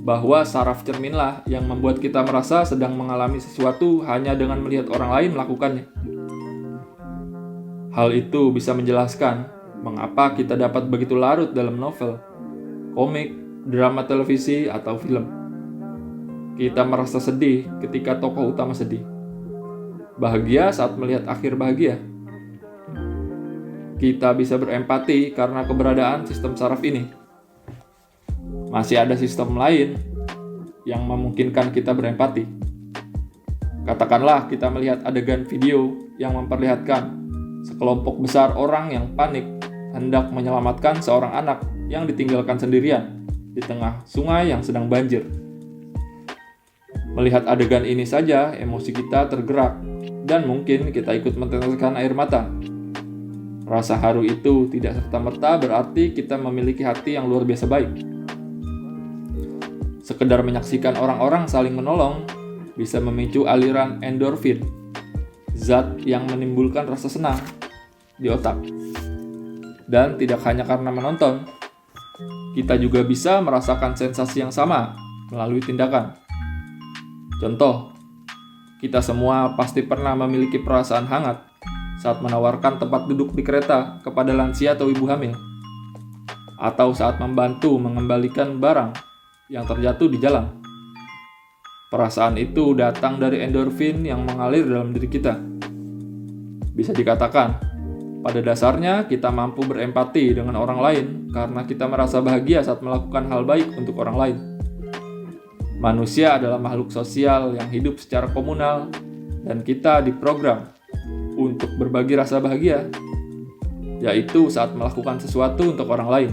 bahwa saraf cerminlah yang membuat kita merasa sedang mengalami sesuatu hanya dengan melihat orang lain melakukannya. Hal itu bisa menjelaskan mengapa kita dapat begitu larut dalam novel, komik, drama televisi, atau film. Kita merasa sedih ketika tokoh utama sedih. Bahagia saat melihat akhir bahagia. Kita bisa berempati karena keberadaan sistem saraf ini. Masih ada sistem lain yang memungkinkan kita berempati. Katakanlah kita melihat adegan video yang memperlihatkan sekelompok besar orang yang panik hendak menyelamatkan seorang anak yang ditinggalkan sendirian di tengah sungai yang sedang banjir. Melihat adegan ini saja, emosi kita tergerak dan mungkin kita ikut meneteskan air mata. Rasa haru itu tidak serta-merta berarti kita memiliki hati yang luar biasa baik. Sekedar menyaksikan orang-orang saling menolong bisa memicu aliran endorfin, zat yang menimbulkan rasa senang di otak. Dan tidak hanya karena menonton, kita juga bisa merasakan sensasi yang sama melalui tindakan. Contoh, kita semua pasti pernah memiliki perasaan hangat saat menawarkan tempat duduk di kereta kepada lansia atau ibu hamil, atau saat membantu mengembalikan barang yang terjatuh di jalan. Perasaan itu datang dari endorfin yang mengalir dalam diri kita. Bisa dikatakan, pada dasarnya kita mampu berempati dengan orang lain karena kita merasa bahagia saat melakukan hal baik untuk orang lain. Manusia adalah makhluk sosial yang hidup secara komunal dan kita diprogram untuk berbagi rasa bahagia, yaitu saat melakukan sesuatu untuk orang lain.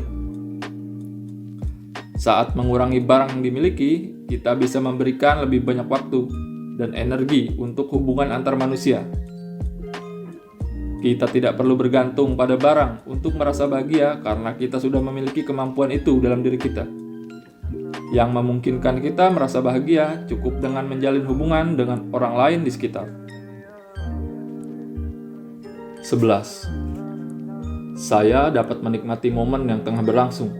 Saat mengurangi barang yang dimiliki, kita bisa memberikan lebih banyak waktu dan energi untuk hubungan antar manusia. Kita tidak perlu bergantung pada barang untuk merasa bahagia karena kita sudah memiliki kemampuan itu dalam diri kita. Yang memungkinkan kita merasa bahagia cukup dengan menjalin hubungan dengan orang lain di sekitar. 11. Saya dapat menikmati momen yang tengah berlangsung.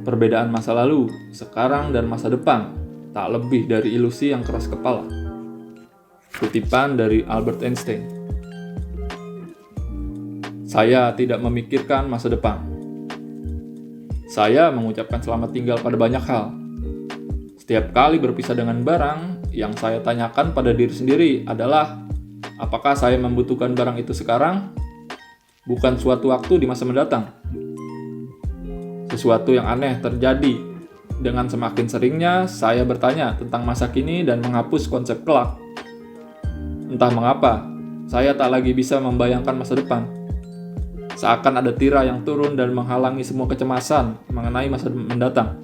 Perbedaan masa lalu, sekarang, dan masa depan tak lebih dari ilusi yang keras kepala. Kutipan dari Albert Einstein. Saya tidak memikirkan masa depan. Saya mengucapkan selamat tinggal pada banyak hal. Setiap kali berpisah dengan barang, yang saya tanyakan pada diri sendiri adalah apakah saya membutuhkan barang itu sekarang, bukan suatu waktu di masa mendatang. Sesuatu yang aneh terjadi dengan semakin seringnya saya bertanya tentang masa kini dan menghapus konsep kelak. Entah mengapa, saya tak lagi bisa membayangkan masa depan. Seakan ada tirai yang turun dan menghalangi semua kecemasan mengenai masa mendatang.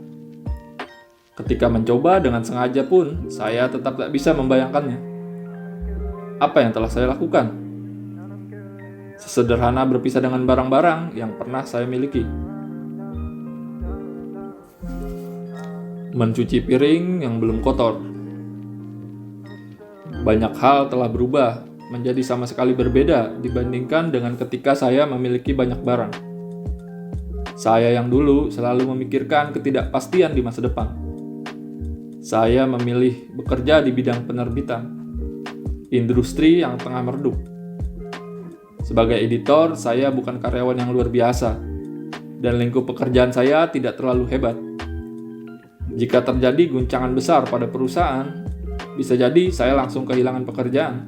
Ketika mencoba dengan sengaja pun, saya tetap tak bisa membayangkannya. Apa yang telah saya lakukan? Sesederhana berpisah dengan barang-barang yang pernah saya miliki. Mencuci piring yang belum kotor. Banyak hal telah berubah menjadi sama sekali berbeda dibandingkan dengan ketika saya memiliki banyak barang. Saya yang dulu selalu memikirkan ketidakpastian di masa depan. Saya memilih bekerja di bidang penerbitan, industri yang tengah meredup. Sebagai editor, saya bukan karyawan yang luar biasa, dan lingkup pekerjaan saya tidak terlalu hebat. Jika terjadi guncangan besar pada perusahaan, bisa jadi saya langsung kehilangan pekerjaan.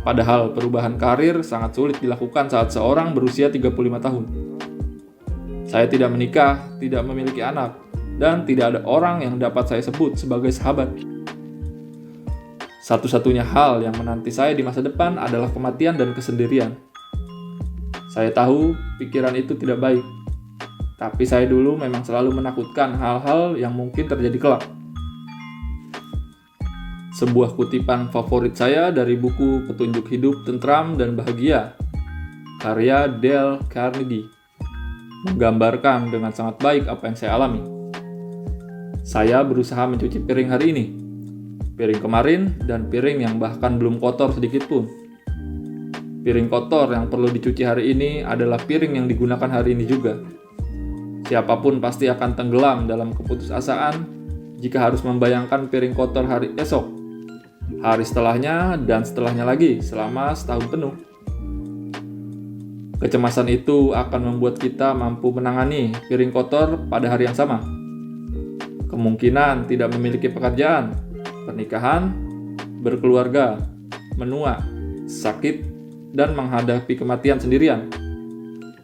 Padahal perubahan karir sangat sulit dilakukan saat seorang berusia 35 tahun. Saya tidak menikah, tidak memiliki anak, dan tidak ada orang yang dapat saya sebut sebagai sahabat. Satu-satunya hal yang menanti saya di masa depan adalah kematian dan kesendirian. Saya tahu pikiran itu tidak baik, tapi saya dulu memang selalu menakutkan hal-hal yang mungkin terjadi kelak. Sebuah kutipan favorit saya dari buku Petunjuk Hidup Tentram dan Bahagia, karya Dale Carnegie, menggambarkan dengan sangat baik apa yang saya alami. Saya berusaha mencuci piring hari ini, piring kemarin, dan piring yang bahkan belum kotor sedikit pun. Piring kotor yang perlu dicuci hari ini adalah piring yang digunakan hari ini juga. Siapapun pasti akan tenggelam dalam keputusasaan jika harus membayangkan piring kotor hari esok, hari setelahnya, dan setelahnya lagi selama setahun penuh. Kecemasan itu akan membuat kita mampu menangani piring kotor pada hari yang sama. Kemungkinan tidak memiliki pekerjaan, pernikahan, berkeluarga, menua, sakit, dan menghadapi kematian sendirian.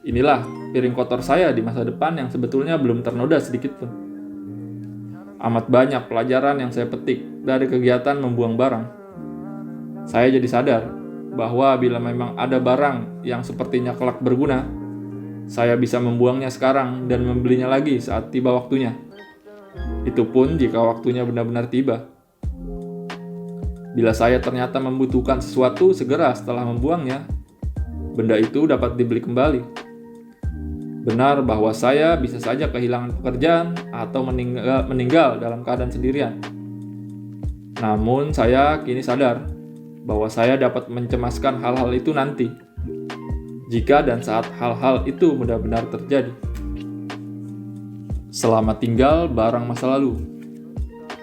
Inilah piring kotor saya di masa depan yang sebetulnya belum ternoda sedikit pun. Amat banyak pelajaran yang saya petik dari kegiatan membuang barang. Saya jadi sadar bahwa bila memang ada barang yang sepertinya kelak berguna, saya bisa membuangnya sekarang dan membelinya lagi saat tiba waktunya. Itu pun jika waktunya benar-benar tiba. Bila saya ternyata membutuhkan sesuatu segera setelah membuangnya, benda itu dapat dibeli kembali. Benar bahwa saya bisa saja kehilangan pekerjaan atau meninggal dalam keadaan sendirian. Namun saya kini sadar bahwa saya dapat mencemaskan hal-hal itu nanti, jika dan saat hal-hal itu benar-benar terjadi. Selamat tinggal barang masa lalu.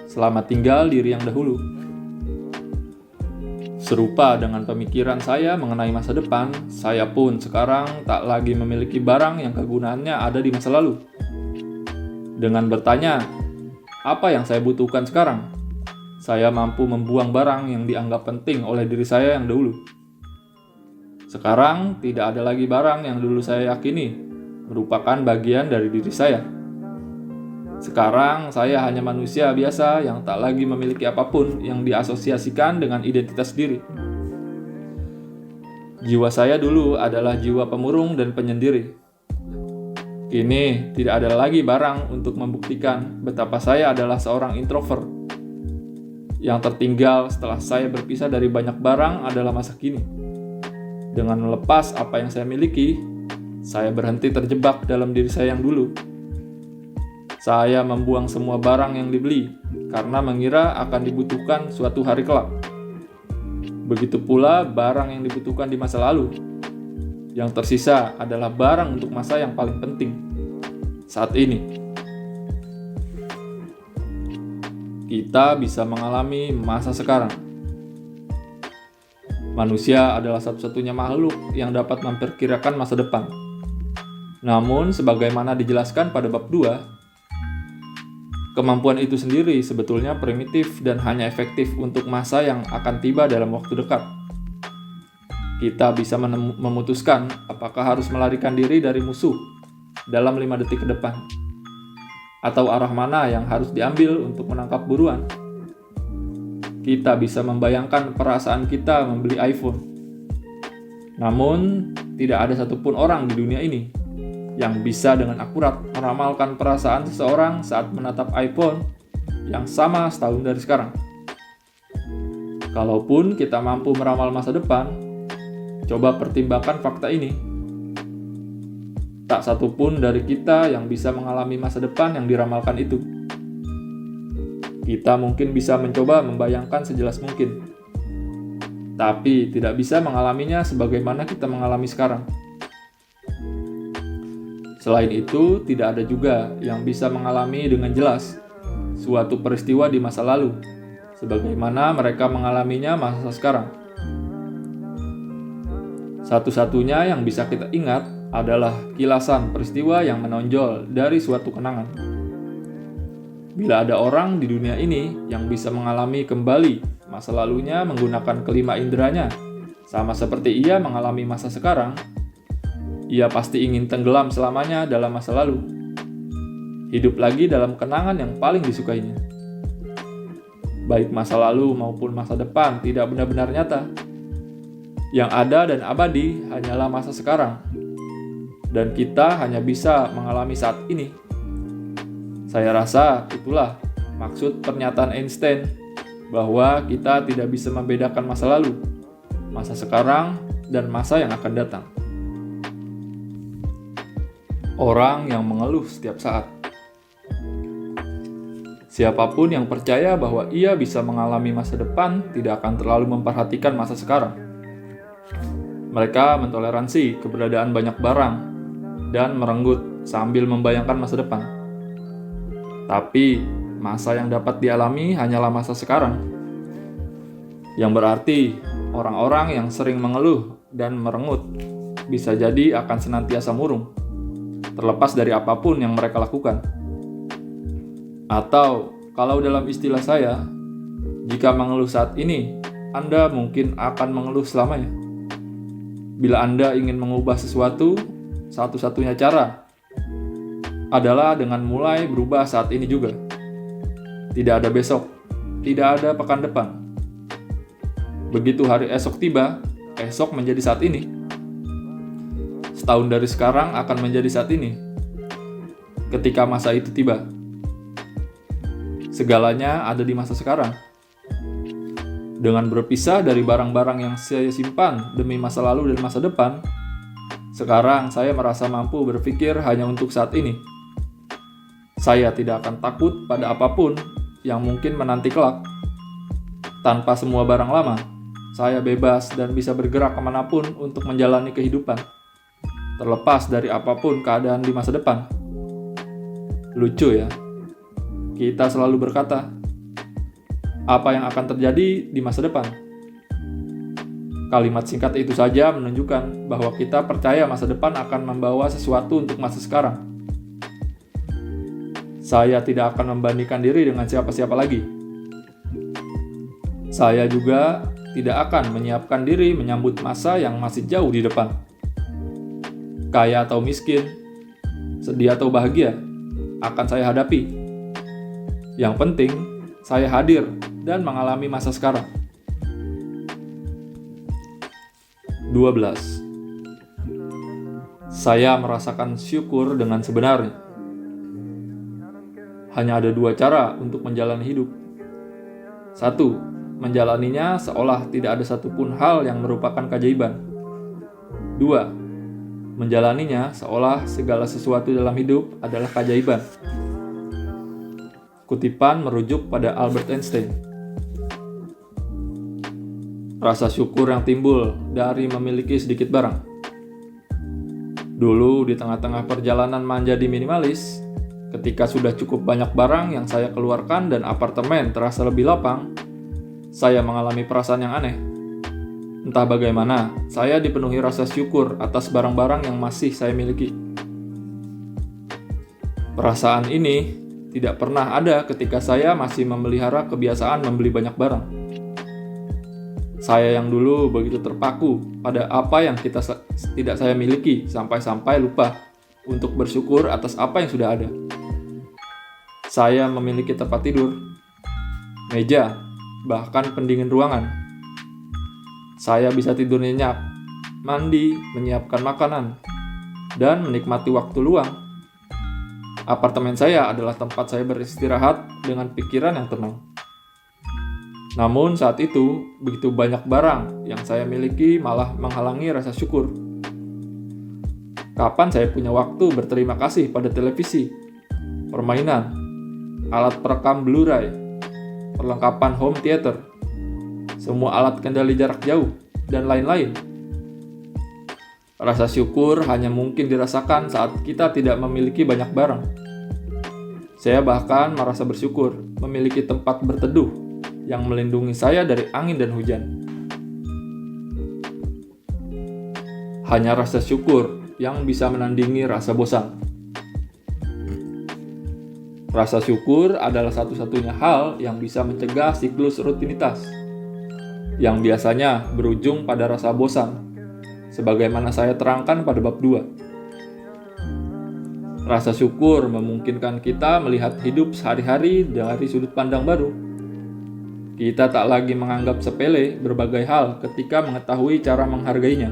Selamat tinggal diri yang dahulu. Serupa dengan pemikiran saya mengenai masa depan, saya pun sekarang tak lagi memiliki barang yang kegunaannya ada di masa lalu. Dengan bertanya, apa yang saya butuhkan sekarang? Saya mampu membuang barang yang dianggap penting oleh diri saya yang dahulu. Sekarang tidak ada lagi barang yang dulu saya yakini merupakan bagian dari diri saya. Sekarang saya hanya manusia biasa yang tak lagi memiliki apapun yang diasosiasikan dengan identitas diri. Jiwa saya dulu adalah jiwa pemurung dan penyendiri. Kini tidak ada lagi barang untuk membuktikan betapa saya adalah seorang introvert. Yang tertinggal setelah saya berpisah dari banyak barang adalah masa kini. Dengan melepas apa yang saya miliki, saya berhenti terjebak dalam diri saya yang dulu. Saya membuang semua barang yang dibeli karena mengira akan dibutuhkan suatu hari kelak. Begitu pula barang yang dibutuhkan di masa lalu. Yang tersisa adalah barang untuk masa yang paling penting, saat ini. Kita bisa mengalami masa sekarang. Manusia adalah satu-satunya makhluk yang dapat memperkirakan masa depan. Namun, sebagaimana dijelaskan pada bab 2, kemampuan itu sendiri sebetulnya primitif dan hanya efektif untuk masa yang akan tiba dalam waktu dekat. Kita bisa memutuskan apakah harus melarikan diri dari musuh dalam 5 detik ke depan, atau arah mana yang harus diambil untuk menangkap buruan. Kita bisa membayangkan perasaan kita membeli iPhone. Namun, tidak ada satupun orang di dunia ini yang bisa dengan akurat meramalkan perasaan seseorang saat menatap iPhone yang sama setahun dari sekarang. Kalaupun kita mampu meramal masa depan, coba pertimbangkan fakta ini. Tak satupun dari kita yang bisa mengalami masa depan yang diramalkan itu. Kita mungkin bisa mencoba membayangkan sejelas mungkin, tapi tidak bisa mengalaminya sebagaimana kita mengalami sekarang. Selain itu, tidak ada juga yang bisa mengalami dengan jelas suatu peristiwa di masa lalu, sebagaimana mereka mengalaminya masa sekarang. Satu-satunya yang bisa kita ingat adalah kilasan peristiwa yang menonjol dari suatu kenangan. Bila ada orang di dunia ini yang bisa mengalami kembali masa lalunya menggunakan kelima inderanya, sama seperti ia mengalami masa sekarang, ia pasti ingin tenggelam selamanya dalam masa lalu. Hidup lagi dalam kenangan yang paling disukainya. Baik masa lalu maupun masa depan tidak benar-benar nyata. Yang ada dan abadi hanyalah masa sekarang. Dan kita hanya bisa mengalami saat ini. Saya rasa itulah maksud pernyataan Einstein bahwa kita tidak bisa membedakan masa lalu, masa sekarang, dan masa yang akan datang. Orang yang mengeluh setiap saat. Siapapun yang percaya bahwa ia bisa mengalami masa depan tidak akan terlalu memperhatikan masa sekarang. Mereka mentoleransi keberadaan banyak barang dan merenggut sambil membayangkan masa depan. Tapi masa yang dapat dialami hanyalah masa sekarang. Yang berarti orang-orang yang sering mengeluh dan merengut bisa jadi akan senantiasa murung, terlepas dari apapun yang mereka lakukan. Atau kalau dalam istilah saya, jika mengeluh saat ini, Anda mungkin akan mengeluh selamanya. Bila Anda ingin mengubah sesuatu, satu-satunya cara adalah dengan mulai berubah saat ini juga. Tidak ada besok, tidak ada pekan depan. Begitu hari esok tiba, esok menjadi saat ini. Setahun dari sekarang akan menjadi saat ini. Ketika masa itu tiba, segalanya ada di masa sekarang. Dengan berpisah dari barang-barang yang saya simpan demi masa lalu dan masa depan, sekarang saya merasa mampu berpikir hanya untuk saat ini. Saya tidak akan takut pada apapun yang mungkin menanti kelak. Tanpa semua barang lama, saya bebas dan bisa bergerak kemanapun untuk menjalani kehidupan, terlepas dari apapun keadaan di masa depan. Lucu ya, kita selalu berkata, apa yang akan terjadi di masa depan? Kalimat singkat itu saja menunjukkan bahwa kita percaya masa depan akan membawa sesuatu untuk masa sekarang. Saya tidak akan membandingkan diri dengan siapa-siapa lagi. Saya juga tidak akan menyiapkan diri menyambut masa yang masih jauh di depan. Kaya atau miskin, sedih atau bahagia, akan saya hadapi. Yang penting, saya hadir dan mengalami masa sekarang. 12. Saya merasakan syukur dengan sebenarnya. Hanya ada dua cara untuk menjalani hidup. 1. Menjalaninya seolah tidak ada satupun hal yang merupakan keajaiban. 2. Menjalaninya seolah segala sesuatu dalam hidup adalah keajaiban. Kutipan merujuk pada Albert Einstein. Rasa syukur yang timbul dari memiliki sedikit barang. Dulu di tengah-tengah perjalanan menjadi minimalis, ketika sudah cukup banyak barang yang saya keluarkan dan apartemen terasa lebih lapang, saya mengalami perasaan yang aneh. Entah bagaimana, saya dipenuhi rasa syukur atas barang-barang yang masih saya miliki. Perasaan ini tidak pernah ada ketika saya masih memelihara kebiasaan membeli banyak barang. Saya yang dulu begitu terpaku pada apa yang tidak saya miliki sampai-sampai lupa untuk bersyukur atas apa yang sudah ada. Saya memiliki tempat tidur, meja, bahkan pendingin ruangan. Saya bisa tidur nyenyak, mandi, menyiapkan makanan, dan menikmati waktu luang. Apartemen saya adalah tempat saya beristirahat dengan pikiran yang tenang. Namun saat itu, begitu banyak barang yang saya miliki malah menghalangi rasa syukur. Kapan saya punya waktu berterima kasih pada televisi, permainan, alat perekam Blu-ray, perlengkapan home theater, semua alat kendali jarak jauh, dan lain-lain? Rasa syukur hanya mungkin dirasakan saat kita tidak memiliki banyak barang. Saya bahkan merasa bersyukur memiliki tempat berteduh yang melindungi saya dari angin dan hujan. Hanya rasa syukur yang bisa menandingi rasa bosan. Rasa syukur adalah satu-satunya hal yang bisa mencegah siklus rutinitas, yang biasanya berujung pada rasa bosan, sebagaimana saya terangkan pada bab 2. Rasa syukur memungkinkan kita melihat hidup sehari-hari dari sudut pandang baru. Kita tak lagi menganggap sepele berbagai hal ketika mengetahui cara menghargainya.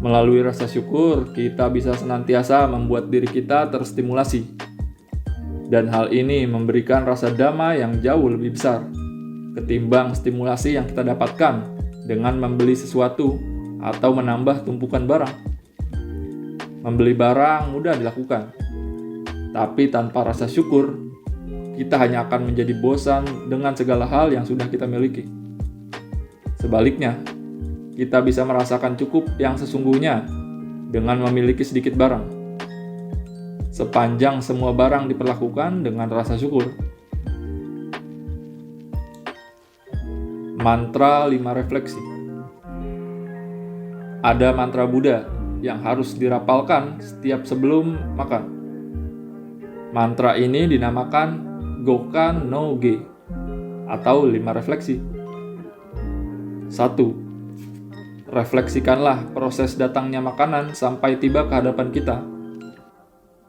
Melalui rasa syukur, kita bisa senantiasa membuat diri kita terstimulasi. Dan hal ini memberikan rasa damai yang jauh lebih besar ketimbang stimulasi yang kita dapatkan dengan membeli sesuatu atau menambah tumpukan barang. Membeli barang mudah dilakukan, tapi tanpa rasa syukur, kita hanya akan menjadi bosan dengan segala hal yang sudah kita miliki. Sebaliknya, kita bisa merasakan cukup yang sesungguhnya dengan memiliki sedikit barang. sepanjang semua barang diperlakukan dengan rasa syukur. Mantra 5 refleksi. Ada mantra Buddha yang harus dirapalkan setiap sebelum makan. Mantra ini dinamakan Gokan no Ge atau 5 refleksi. 1. Refleksikanlah proses datangnya makanan sampai tiba ke hadapan kita.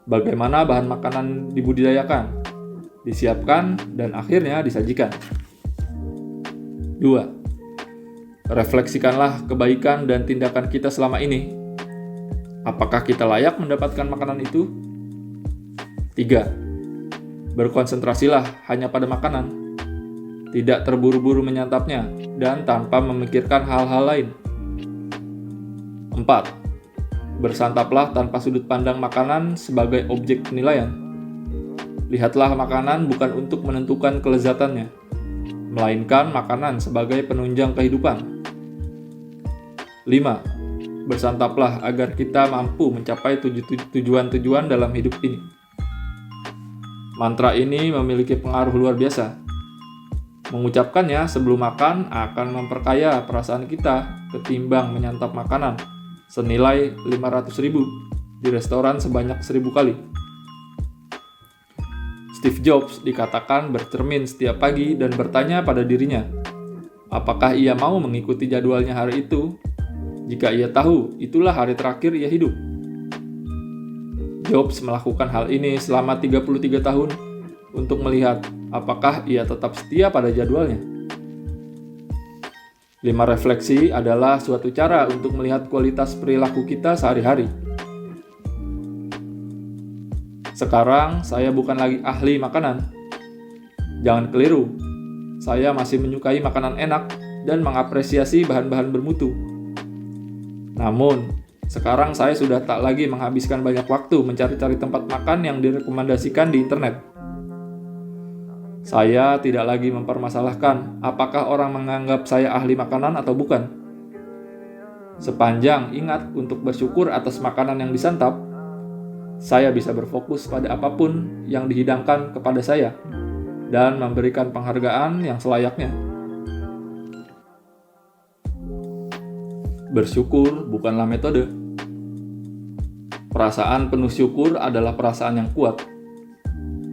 Bagaimana bahan makanan dibudidayakan, disiapkan, dan akhirnya disajikan. 2. Refleksikanlah kebaikan dan tindakan kita selama ini. Apakah kita layak mendapatkan makanan itu? 3. Berkonsentrasilah hanya pada makanan, tidak terburu-buru menyantapnya, dan tanpa memikirkan hal-hal lain. 4. Bersantaplah tanpa sudut pandang makanan sebagai objek penilaian. Lihatlah makanan bukan untuk menentukan kelezatannya, melainkan makanan sebagai penunjang kehidupan. 5. Bersantaplah agar kita mampu mencapai tujuan-tujuan dalam hidup ini. Mantra ini memiliki pengaruh luar biasa. Mengucapkannya sebelum makan akan memperkaya perasaan kita ketimbang menyantap makanan senilai 500.000 di restoran sebanyak 1.000 kali. Steve Jobs dikatakan bercermin setiap pagi dan bertanya pada dirinya, apakah ia mau mengikuti jadwalnya hari itu jika ia tahu itulah hari terakhir ia hidup. Jobs melakukan hal ini selama 33 tahun untuk melihat apakah ia tetap setia pada jadwalnya. 5 refleksi adalah suatu cara untuk melihat kualitas perilaku kita sehari-hari. Sekarang saya bukan lagi ahli makanan. Jangan keliru, saya masih menyukai makanan enak dan mengapresiasi bahan-bahan bermutu. Namun, sekarang saya sudah tak lagi menghabiskan banyak waktu mencari-cari tempat makan yang direkomendasikan di internet. Saya tidak lagi mempermasalahkan apakah orang menganggap saya ahli makanan atau bukan. Sepanjang ingat untuk bersyukur atas makanan yang disantap, saya bisa berfokus pada apapun yang dihidangkan kepada saya dan memberikan penghargaan yang selayaknya. Bersyukur bukanlah metode. Perasaan penuh syukur adalah perasaan yang kuat.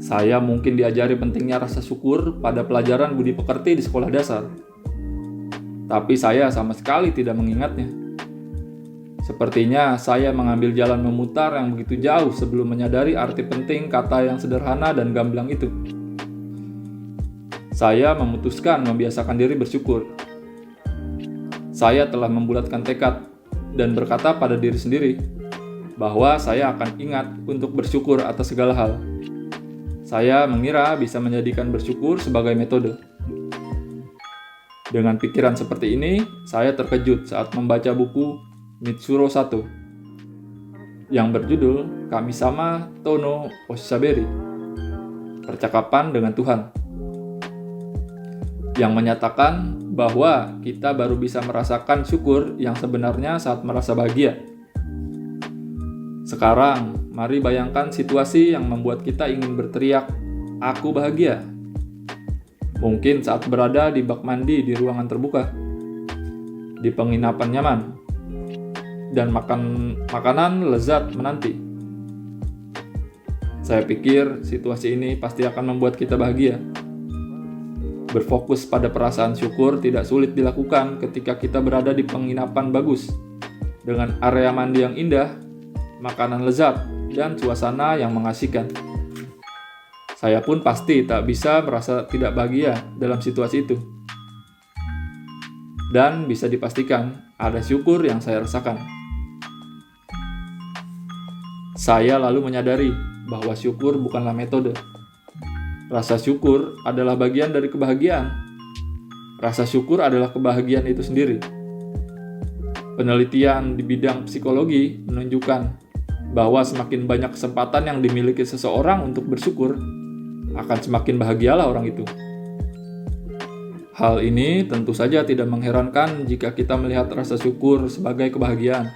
Saya mungkin diajari pentingnya rasa syukur pada pelajaran budi pekerti di sekolah dasar. Tapi saya sama sekali tidak mengingatnya. Sepertinya saya mengambil jalan memutar yang begitu jauh sebelum menyadari arti penting kata yang sederhana dan gamblang itu. Saya memutuskan membiasakan diri bersyukur. Saya telah membulatkan tekad dan berkata pada diri sendiri bahwa saya akan ingat untuk bersyukur atas segala hal. Saya mengira bisa menjadikan bersyukur sebagai metode. Dengan pikiran seperti ini, saya terkejut saat membaca buku Mitsuru 1 yang berjudul Kami-sama Tono Oshisaberi, Percakapan dengan Tuhan, yang menyatakan bahwa kita baru bisa merasakan syukur yang sebenarnya saat merasa bahagia. Sekarang, mari bayangkan situasi yang membuat kita ingin berteriak, "Aku bahagia." Mungkin saat berada di bak mandi di ruangan terbuka, di penginapan nyaman, dan makanan lezat menanti. Saya pikir situasi ini pasti akan membuat kita bahagia. Berfokus pada perasaan syukur tidak sulit dilakukan ketika kita berada di penginapan bagus, dengan area mandi yang indah, makanan lezat, dan suasana yang mengasihkan. Saya pun pasti tak bisa merasa tidak bahagia dalam situasi itu. Dan bisa dipastikan ada syukur yang saya rasakan. Saya lalu menyadari bahwa syukur bukanlah metode. Rasa syukur adalah bagian dari kebahagiaan. Rasa syukur adalah kebahagiaan itu sendiri. Penelitian di bidang psikologi menunjukkan bahwa semakin banyak kesempatan yang dimiliki seseorang untuk bersyukur, akan semakin bahagialah orang itu. Hal ini tentu saja tidak mengherankan jika kita melihat rasa syukur sebagai kebahagiaan.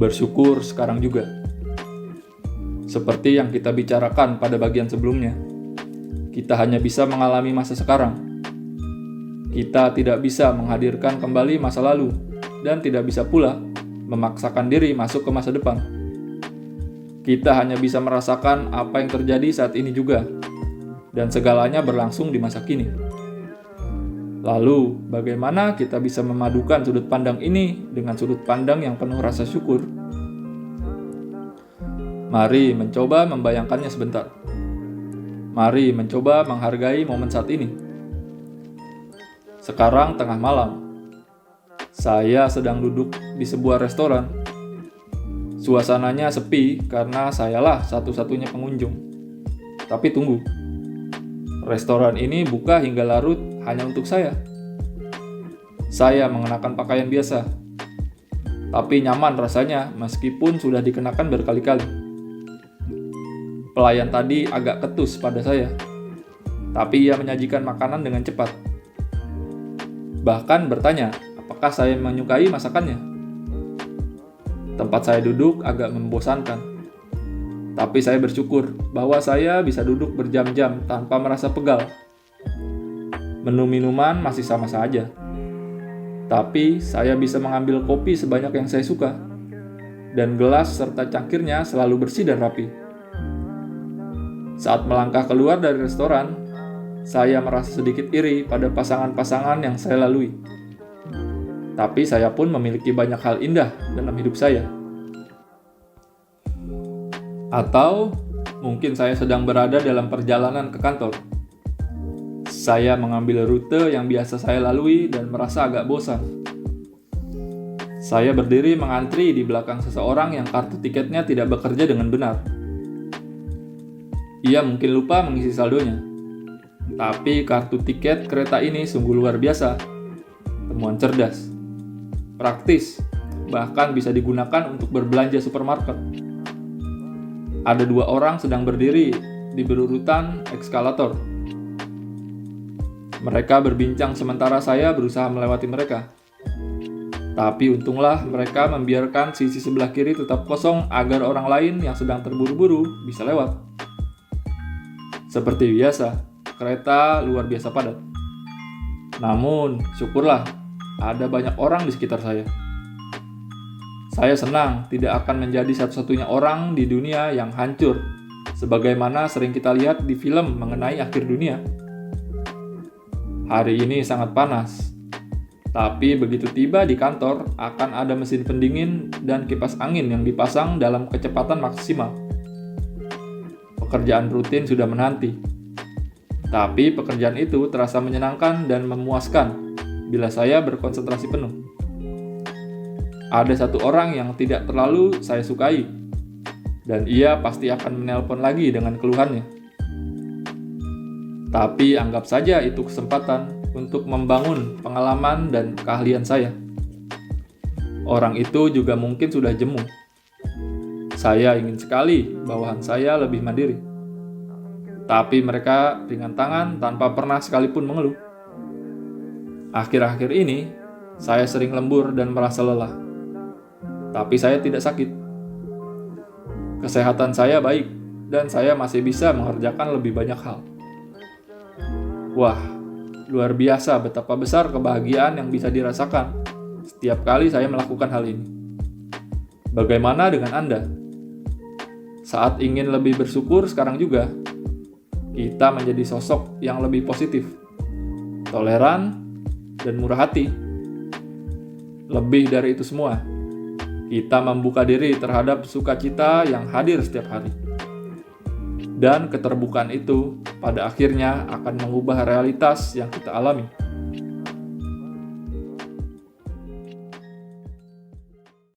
bersyukur sekarang juga. Seperti yang kita bicarakan pada bagian sebelumnya, kita hanya bisa mengalami masa sekarang. Kita tidak bisa menghadirkan kembali masa lalu, dan tidak bisa pula memaksakan diri masuk ke masa depan. Kita hanya bisa merasakan apa yang terjadi saat ini juga, dan segalanya berlangsung di masa kini. Lalu, bagaimana kita bisa memadukan sudut pandang ini dengan sudut pandang yang penuh rasa syukur? Mari mencoba membayangkannya sebentar. Mari mencoba menghargai momen saat ini. Sekarang tengah malam. Saya sedang duduk di sebuah restoran. Suasananya sepi karena sayalah satu-satunya pengunjung. Tapi tunggu. Restoran ini buka hingga larut hanya untuk saya. Saya mengenakan pakaian biasa. Tapi nyaman rasanya meskipun sudah dikenakan berkali-kali. Pelayan tadi agak ketus pada saya. Tapi ia menyajikan makanan dengan cepat. Bahkan bertanya, apakah saya menyukai masakannya? Tempat saya duduk agak membosankan. Tapi saya bersyukur bahwa saya bisa duduk berjam-jam tanpa merasa pegal. Menu minuman masih sama saja. Tapi saya bisa mengambil kopi sebanyak yang saya suka. Dan gelas serta cangkirnya selalu bersih dan rapi. Saat melangkah keluar dari restoran, saya merasa sedikit iri pada pasangan-pasangan yang saya lalui. Tapi saya pun memiliki banyak hal indah dalam hidup saya. Atau mungkin saya sedang berada dalam perjalanan ke kantor. Saya mengambil rute yang biasa saya lalui dan merasa agak bosan. Saya berdiri mengantri di belakang seseorang yang kartu tiketnya tidak bekerja dengan benar. Ia mungkin lupa mengisi saldonya. Tapi kartu tiket kereta ini sungguh luar biasa. Temuan cerdas. Praktis, bahkan bisa digunakan untuk berbelanja supermarket. Ada dua orang sedang berdiri di berurutan eskalator. Mereka berbincang sementara saya berusaha melewati mereka. Tapi untunglah mereka membiarkan sisi sebelah kiri tetap kosong agar orang lain yang sedang terburu-buru bisa lewat. Seperti biasa, kereta luar biasa padat. Namun, syukurlah, ada banyak orang di sekitar saya. Saya senang tidak akan menjadi satu-satunya orang di dunia yang hancur, sebagaimana sering kita lihat di film mengenai akhir dunia. Hari ini sangat panas, tapi begitu tiba di kantor akan ada mesin pendingin dan kipas angin yang dipasang dalam kecepatan maksimal. Pekerjaan rutin sudah menanti, tapi pekerjaan itu terasa menyenangkan dan memuaskan bila saya berkonsentrasi penuh. Ada satu orang yang tidak terlalu saya sukai, dan ia pasti akan menelpon lagi dengan keluhannya. Tapi anggap saja itu kesempatan untuk membangun pengalaman dan keahlian saya. Orang itu juga mungkin sudah jemu. Saya ingin sekali bawahan saya lebih mandiri. Tapi mereka ringan tangan tanpa pernah sekalipun mengeluh. Akhir-akhir ini, saya sering lembur dan merasa lelah. Tapi saya tidak sakit. Kesehatan saya baik, dan saya masih bisa mengerjakan lebih banyak hal. Wah, luar biasa betapa besar kebahagiaan yang bisa dirasakan setiap kali saya melakukan hal ini. Bagaimana dengan Anda? Saat ingin lebih bersyukur sekarang juga, kita menjadi sosok yang lebih positif, toleran, dan murah hati. Lebih dari itu semua, kita membuka diri terhadap sukacita yang hadir setiap hari. Dan keterbukaan itu pada akhirnya akan mengubah realitas yang kita alami.